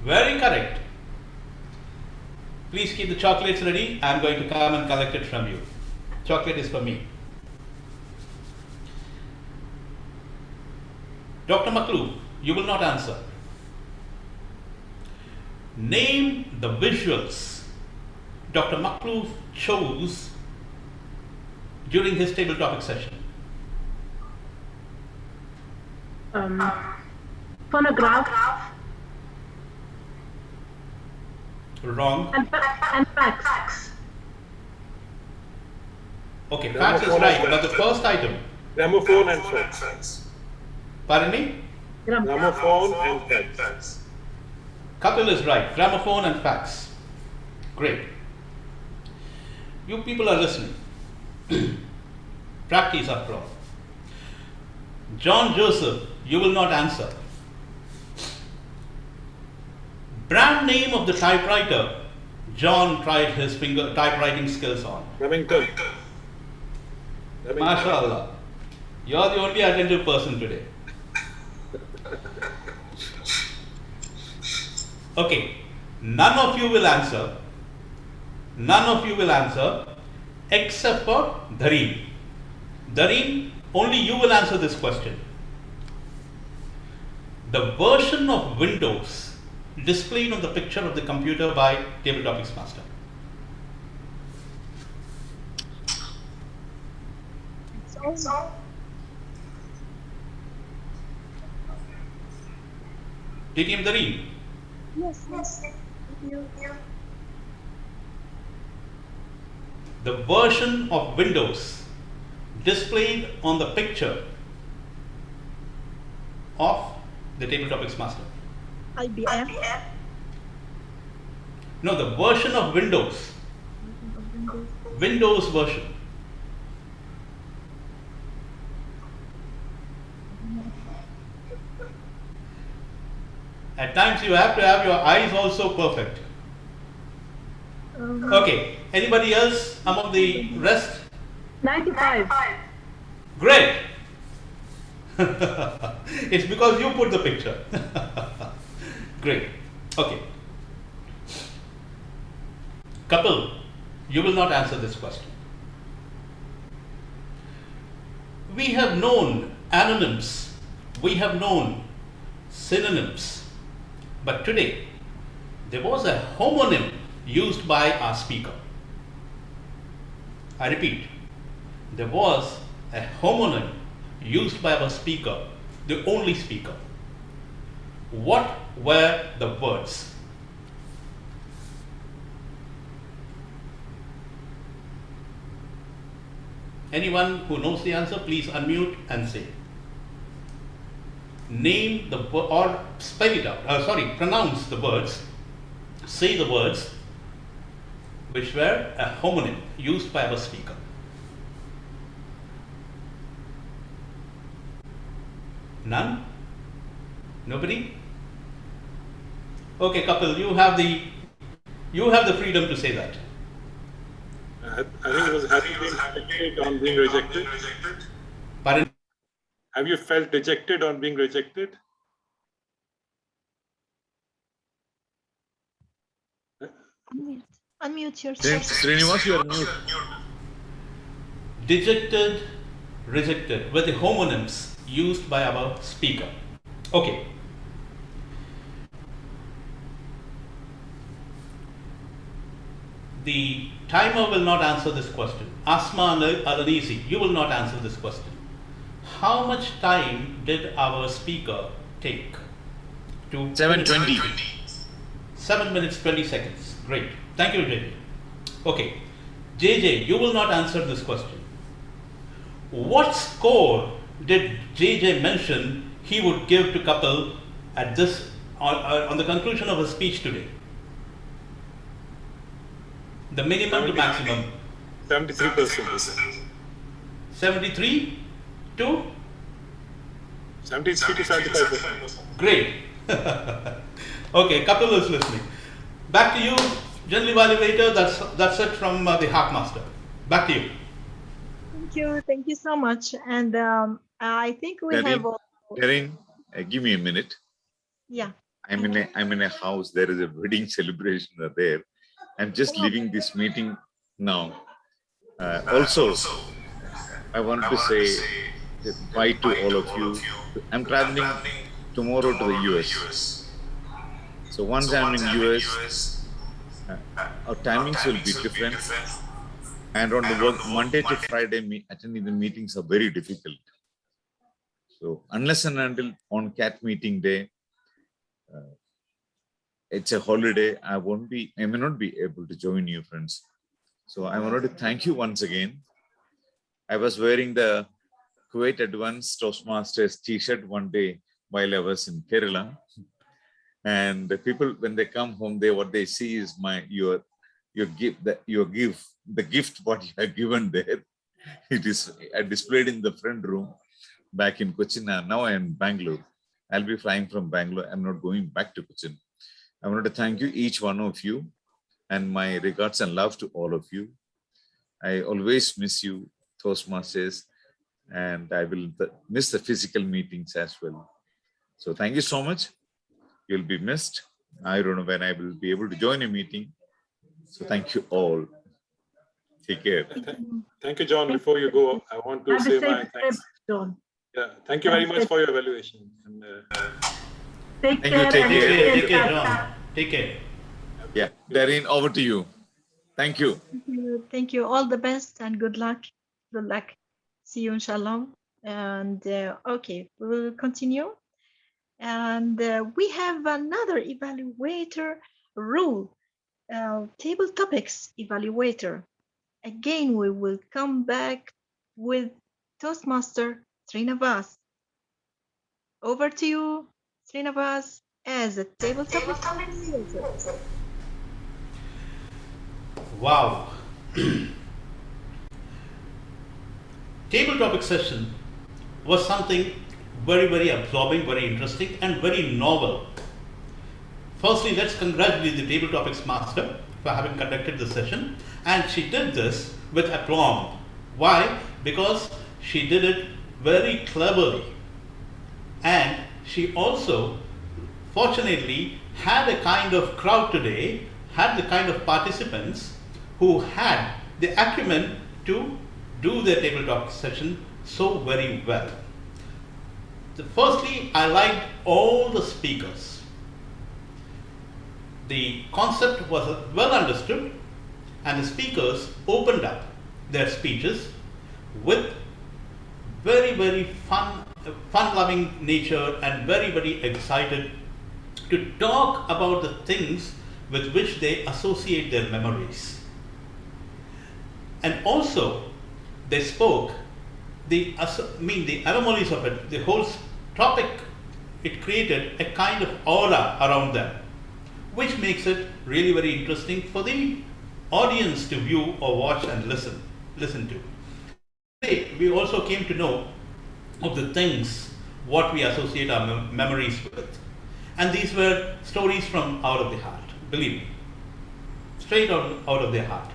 Very correct. Please keep the chocolates ready. I'm going to come and collect it from you. Chocolate is for me. Dr. Makloof, you will not answer. Name the visuals Dr. Makloof chose during his table topic session. Phonograph Wrong. and fax. Okay, fax is right, but the first item. Gramophone and fax. Pardon me? Gramophone and fax. Kapil is right. Gramophone and fax. Great. You people are listening. Practice after all. John Joseph, you will not answer. Brand name of the typewriter John tried his typewriting skills on. Remington. MashaAllah. You are the only attentive person today. Okay. None of you will answer. None of you will answer except for Dhareen. Dhareen, only you will answer this question. The version of Windows displayed on the picture of the computer by Table Topics Master. So, TTM Dhareen. yes. You. The version of Windows displayed on the picture of the Table Topics Master. IBM. No, the version of Windows. Windows version. At times you have to have your eyes also perfect. Okay, anybody else among the rest? 95. Great. It's because you put the picture. Great. Okay. Kapil, you will not answer this question. We have known anonyms, we have known synonyms, but today there was a homonym used by our speaker. I repeat, there was a homonym used by our speaker, the only speaker. What were the words? Anyone who knows the answer, please unmute and say. Name the or spell it out. Pronounce the words. Say the words which were a homonym used by our speaker. None? Nobody? Okay, Kapil, you have the freedom to say that. I think it was happy on being rejected. Pardon? Have you felt dejected on being rejected? Unmute yourself. Srinivas, you are mute. Dejected, rejected were the homonyms used by our speaker. Okay. The timer will not answer this question. Asma Al-Anisi, you will not answer this question. How much time did our speaker take to 7:20. 7 minutes 20 seconds. Great. Thank you, JJ. Okay. JJ, you will not answer this question. What score did JJ mention he would give to couple at this on the conclusion of his speech today? The minimum to maximum. 73%. 73 to 73 to 75%. great. Okay, couple is listening. Back to you, general evaluator. That's it from the Hackmaster. Back to you. Thank you so much. And I think we have. Darren, give me a minute. Yeah. I'm in a house. There is a wedding celebration there. I'm just leaving this meeting now. Also, I want to say bye to all of you. I'm traveling tomorrow to the US. So once I'm in US, our timings will be different. And on the work, Monday to Friday, attending the meetings are very difficult. So unless and until on CAT meeting day, it's a holiday, I may not be able to join you, friends. So I wanted to thank you once again. I was wearing the Kuwait Advanced Toastmasters t-shirt one day while I was in Kerala. And the people, when they come home, what they see is your gift, the gift what you have given there. It is displayed in the front room back in Cochin. Now I am in Bangalore. I'll be flying from Bangalore. I'm not going back to Cochin. I wanted to thank you, each one of you, and my regards and love to all of you. I always miss you, Toastmasters, and I will miss the physical meetings as well. So thank you so much. You'll be missed. I don't know when I will be able to join a meeting. So thank you all. Take care. Thank you, John. Before you go, I want to say my thanks. John. Yeah, thank you very much for your evaluation. And, Take Thank care. you. Take care, and John. Take care. Yeah, Darren, over to you. Thank you. Thank you. All the best and good luck. Good luck. See you, inshallah. And okay, we will continue. And we have another evaluator rule, table topics evaluator. Again, we will come back with Toastmaster Srinivas. Over to you, Srinivas, as a table topic evaluator. Wow. Table topic session was something very, very absorbing, very interesting, and very novel. Firstly, let's congratulate the table topics master for having conducted the session. And she did this with aplomb. Why? Because she did it very cleverly. And she also, fortunately, had a kind of crowd today, had the kind of participants who had the acumen to do their table topic session so very well. Firstly, I liked all the speakers. The concept was well understood, and the speakers opened up their speeches with very, very fun-loving nature and very, very excited to talk about the things with which they associate their memories. And also, they spoke the anomalies of it, the whole topic. It created a kind of aura around them, which makes it really very interesting for the audience to view or watch and listen to. Today, we also came to know of the things what we associate our memories with, and these were stories from out of the heart. Believe me, straight out of their heart.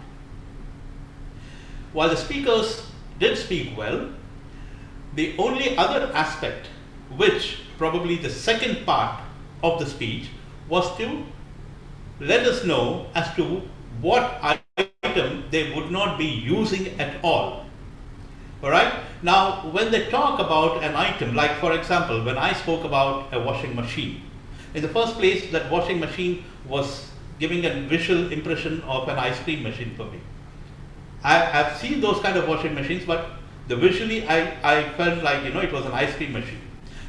While the speakers did speak well, The only other aspect, which probably the second part of the speech, was to let us know as to what item they would not be using at all. All right. Now, when they talk about an item, like for example, when I spoke about a washing machine, in the first place, that washing machine was giving a visual impression of an ice cream machine for me. I've seen those kind of washing machines, but visually I felt like, it was an ice cream machine.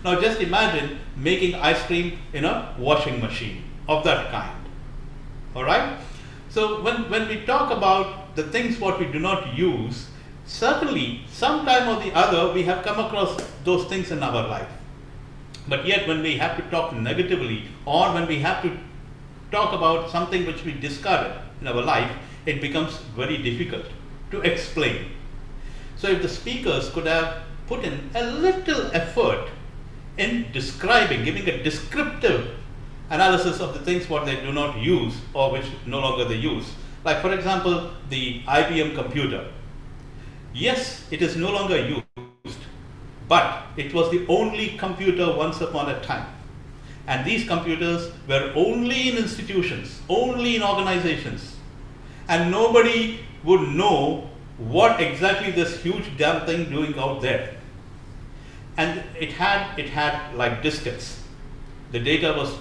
Now just imagine making ice cream in a washing machine of that kind. All right. So when we talk about the things what we do not use, certainly sometime or the other we have come across those things in our life. But yet when we have to talk negatively, or when we have to talk about something which we discarded in our life, it becomes very difficult to explain. So if the speakers could have put in a little effort in describing, giving a descriptive analysis of the things what they do not use or which no longer they use. Like for example, the IBM computer. Yes, it is no longer used, but it was the only computer once upon a time. And these computers were only in institutions, only in organizations. And nobody would know what exactly this huge damn thing doing out there. And it had like diskettes. The data was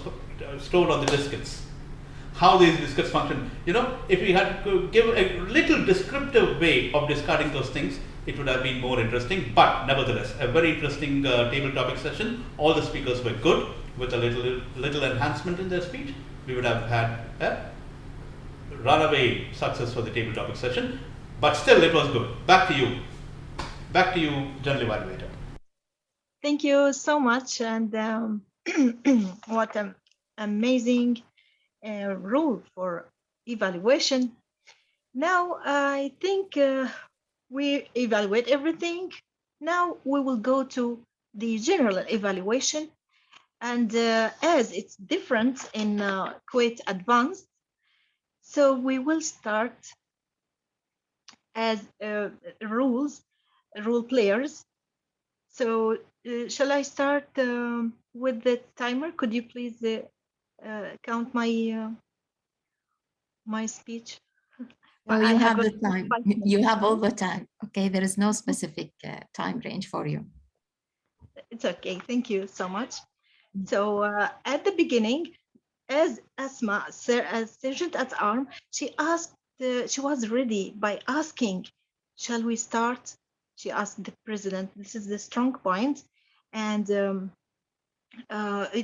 stored on the diskettes. How these diskettes function. If we had to give a little descriptive way of discarding those things, it would have been more interesting. But nevertheless, a very interesting table topic session. All the speakers were good. With a little enhancement in their speech, we would have had a runaway success for the table topic session. But still, it was good. Back to you. Back to you, General Evaluator. Thank you so much. And what an amazing rule for evaluation. Now, I think we evaluate everything. Now we will go to the general evaluation. And as it's different in Kuwait Advanced, so we will start as role players. So shall I start with the timer? Could you please count my my speech? Well, you have the time. You have all the time. Okay, there is no specific time range for you. It's okay. Thank you so much. So at the beginning, as Asma, as Sergeant at Arm, she asked. She was ready by asking, "Shall we start?" She asked the president. This is the strong point, and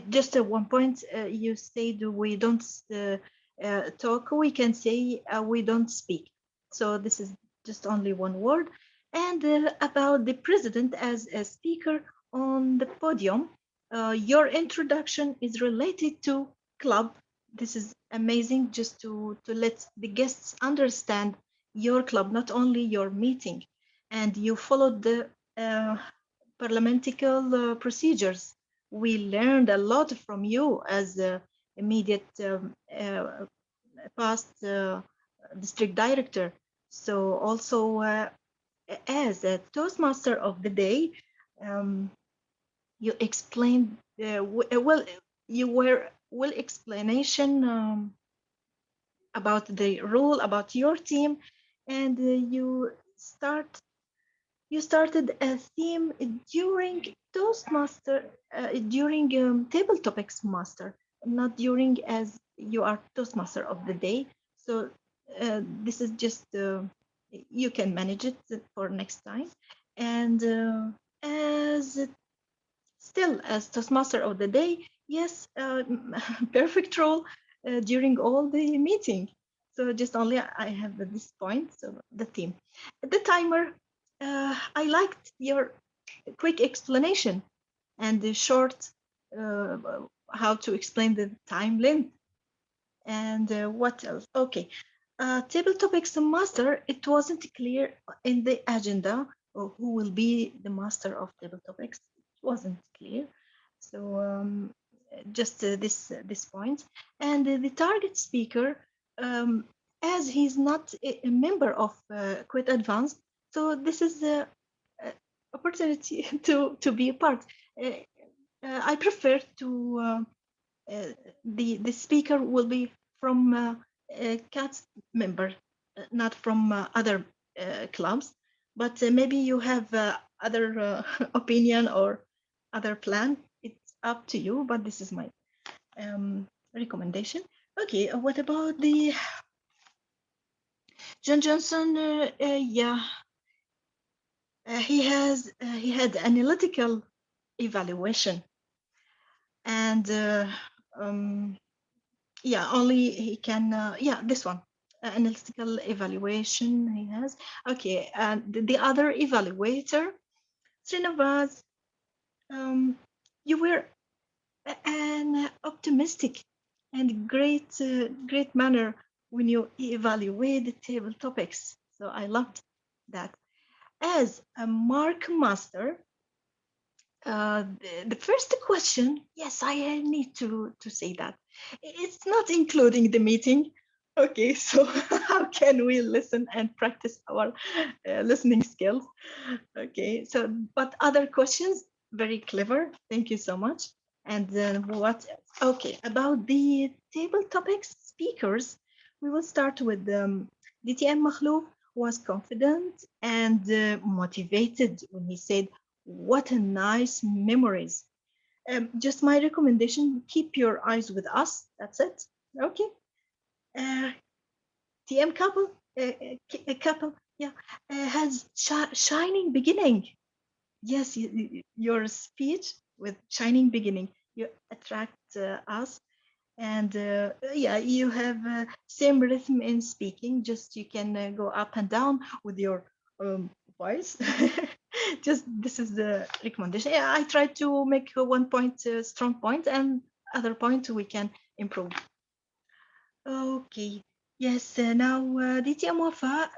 just at one point you said we don't talk. We can say we don't speak. So this is just only one word. And about the president as a speaker on the podium, your introduction is related to club. This is amazing, just to let the guests understand your club, not only your meeting. And you followed the parliamentary procedures. We learned a lot from you as immediate past district director. So also as a Toastmaster of the day, you explained well. You were well explanation about the rule, about your team, and you started a theme during Toastmaster, during Table Topics Master, not during as you are Toastmaster of the day. So this is just, you can manage it for next time. And as still as Toastmaster of the day, yes, perfect role during all the meeting. So just only I have this point, so the theme. The timer, I liked your quick explanation and the short how to explain the time length. And what else? Okay, table topics master, it wasn't clear in the agenda who will be the master of table topics. It wasn't clear. So just this point. And the target speaker, as he's not a member of Kuwait Advanced, so this is a opportunity to be a part. I prefer to the speaker will be from CATS member, not from other clubs. But maybe you have other opinion or other plan. It's up to you. But this is my recommendation. Okay, what about the John Johnson? Yeah, he had analytical evaluation, and yeah, only he can. Yeah, this one, analytical evaluation he has. Okay, and the other evaluator, Srinivas, you were an optimistic and great manner when you evaluate the table topics. So I loved that. As a mark master, the first question, yes, I need to say that it's not including the meeting. Okay, so how can we listen and practice our listening skills? Okay, so but other questions, very clever. Thank you so much. And then what else? Okay, about the table topics speakers, we will start with DTM Makhlouf was confident and motivated when he said, "What a nice memories." Just my recommendation: keep your eyes with us. That's it. Okay. TM couple, a couple, yeah, has shining beginning. Yes, your speech with shining beginning, you attract us, and yeah, you have same rhythm in speaking. Just you can go up and down with your voice. Just this is the recommendation. Yeah, I try to make one point strong point, and other point we can improve. Okay. Yes. Now, DTM Wafa,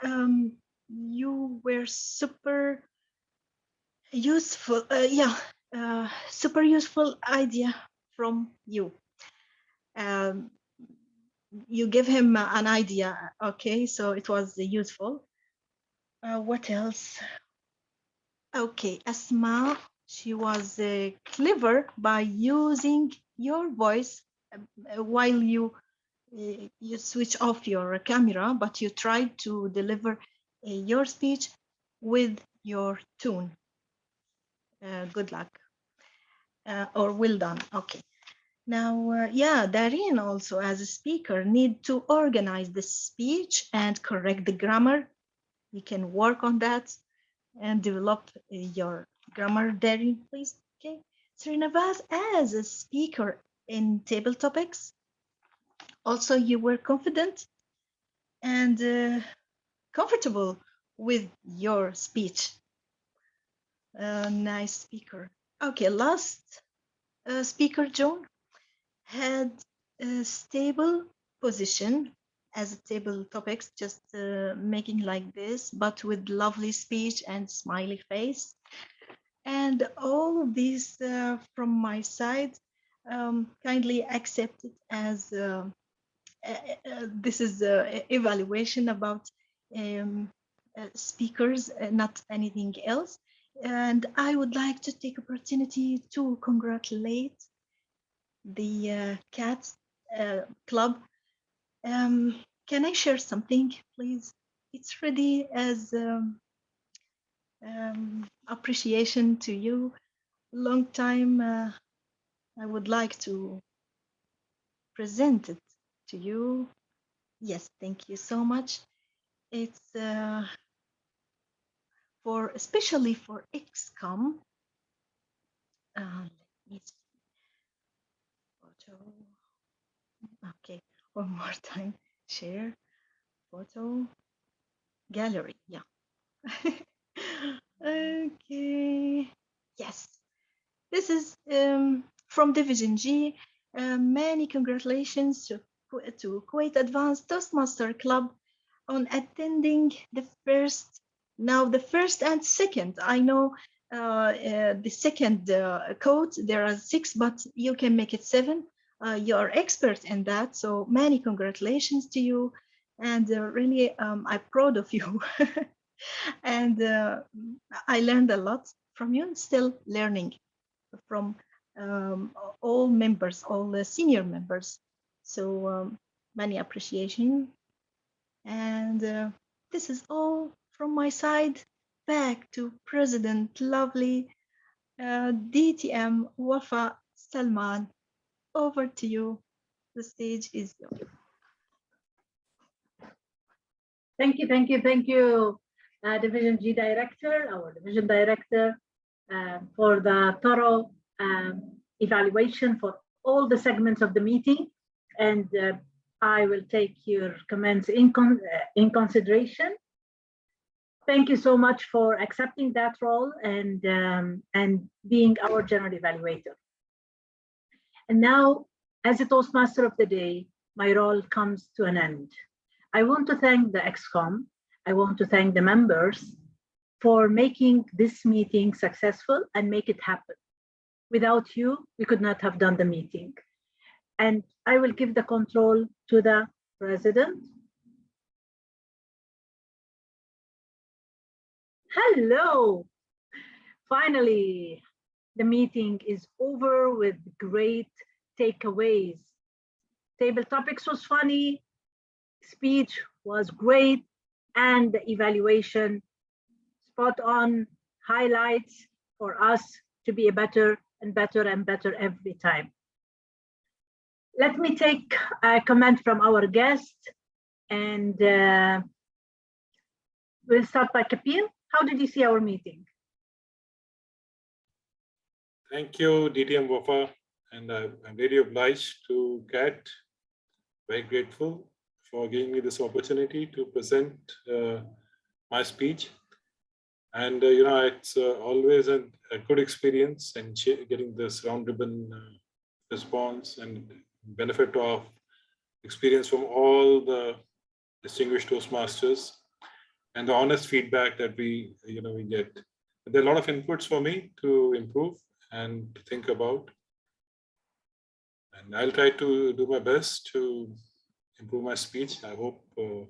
you were super useful. Yeah, super useful idea from you. You give him an idea. Okay, so it was useful. What else? Okay, Asma, she was clever by using your voice while you switch off your camera, but you try to deliver your speech with your tune. Good luck. Or well done. Okay. Now, yeah, Dareen also as a speaker need to organize the speech and correct the grammar. You can work on that and develop your grammar, Dareen, please. Okay. Srinivas as a speaker in table topics. Also, you were confident and comfortable with your speech. Nice speaker. Okay, last speaker, Joan, had a stable position as a table topics, just making like this, but with lovely speech and smiley face. And all of these from my side, kindly accepted as this is evaluation about speakers, not anything else. And I would like to take opportunity to congratulate the CATS club. Can I share something, please? It's really as appreciation to you. Long time I would like to present it to you. Yes, thank you so much. It's for especially for XCOM. Let me see. Photo. Okay, one more time. Share photo gallery. Yeah. Okay. Yes. This is from Division G. Many congratulations to Kuwait Advanced Toastmaster Club on attending the first and second. I know the second code, there are 6, but you can make it 7. You are expert in that, so many congratulations to you. And really, I'm proud of you. And I learned a lot from you, still learning from all members, all the senior members. So many appreciation. And this is all from my side. Back to President lovely DTM Wafa Salman. Over to you. The stage is yours. Thank you, Division G Director, our Division Director, for the thorough evaluation for all the segments of the meeting. And I will take your comments in consideration. Thank you so much for accepting that role and being our general evaluator. And now, as a Toastmaster of the day, my role comes to an end. I want to thank the ExCom. I want to thank the members for making this meeting successful and make it happen. Without you, we could not have done the meeting. And I will give the control to the President. Hello. Finally, the meeting is over with great takeaways. Table topics was funny, speech was great, and the evaluation spot on, highlights for us to be better and better and better every time. Let me take a comment from our guest, and we'll start by Kapil. How did you see our meeting? Thank you, DTM Wafa, and I'm really obliged to Kat. Very grateful for giving me this opportunity to present my speech. And it's always a good experience and getting this round ribbon response and benefit of experience from all the distinguished Toastmasters and the honest feedback that we get. There are a lot of inputs for me to improve and to think about. And I'll try to do my best to improve my speech. I hope I'm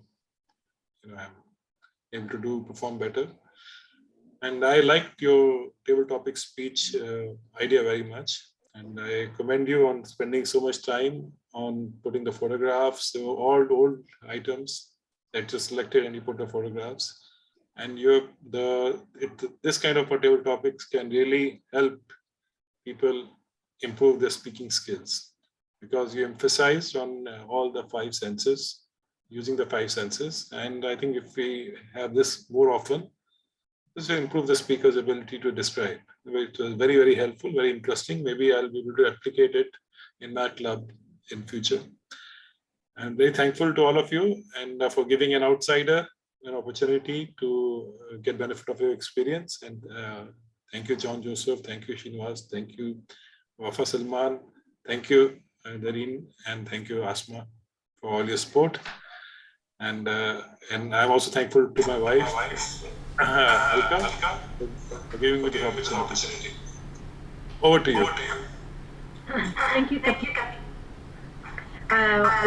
able to perform better. And I liked your table topic speech idea very much. And I commend you on spending so much time on putting the photographs, so all old items that you selected and you put the photographs. And this kind of table topics can really help people improve their speaking skills, because you emphasized on all the 5 senses, using the 5 senses. And I think if we have this more often, this will improve the speaker's ability to describe. It was very, very helpful, very interesting. Maybe I'll be able to replicate it in my club in future. I'm very thankful to all of you and for giving an outsider an opportunity to get benefit of your experience. And thank you, John Joseph. Thank you, Srinivas. Thank you, Wafa Salman. Thank you, Dareen. And thank you, Asma, for all your support. And I'm also thankful to my wife, Alka, for giving me the opportunity. Over to you. Thank you, Kapil.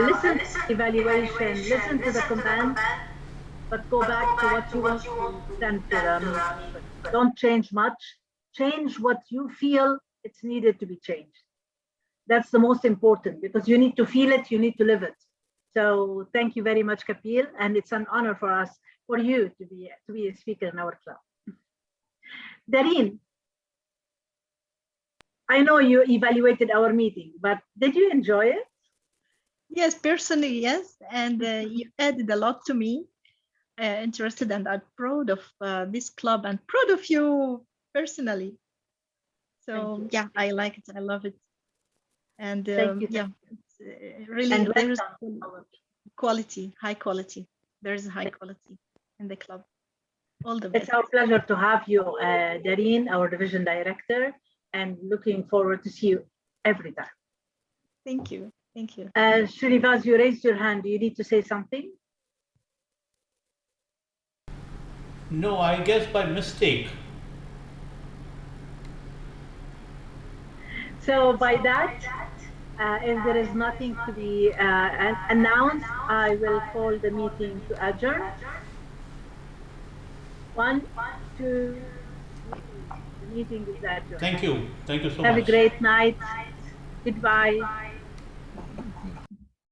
Listen to the evaluation, listen to the command, but go back to what you want to send to them. Don't change much. Change what you feel it's needed to be changed. That's the most important, because you need to feel it, you need to live it. So thank you very much, Kapil, and it's an honor for us, for you to be a speaker in our club. Dareen, I know you evaluated our meeting, but did you enjoy it? Yes, personally, yes. And you added a lot to me. Interested, and I'm proud of this club and proud of you personally. So yeah, I like it. I love it. And yeah, it's, really And there's quality, high quality. There's high quality in the club. All the best. It's our pleasure to have you, Dareen, our division director, and looking forward to see you every time. Thank you. Thank you. Srinivas, you raised your hand. Do you need to say something? No, I guess by mistake. So by that, if there is nothing to be announced, I will call the meeting to adjourn. 1, 2, 3. The meeting is adjourned. Thank you. Thank you so much. Have a great night. Goodbye.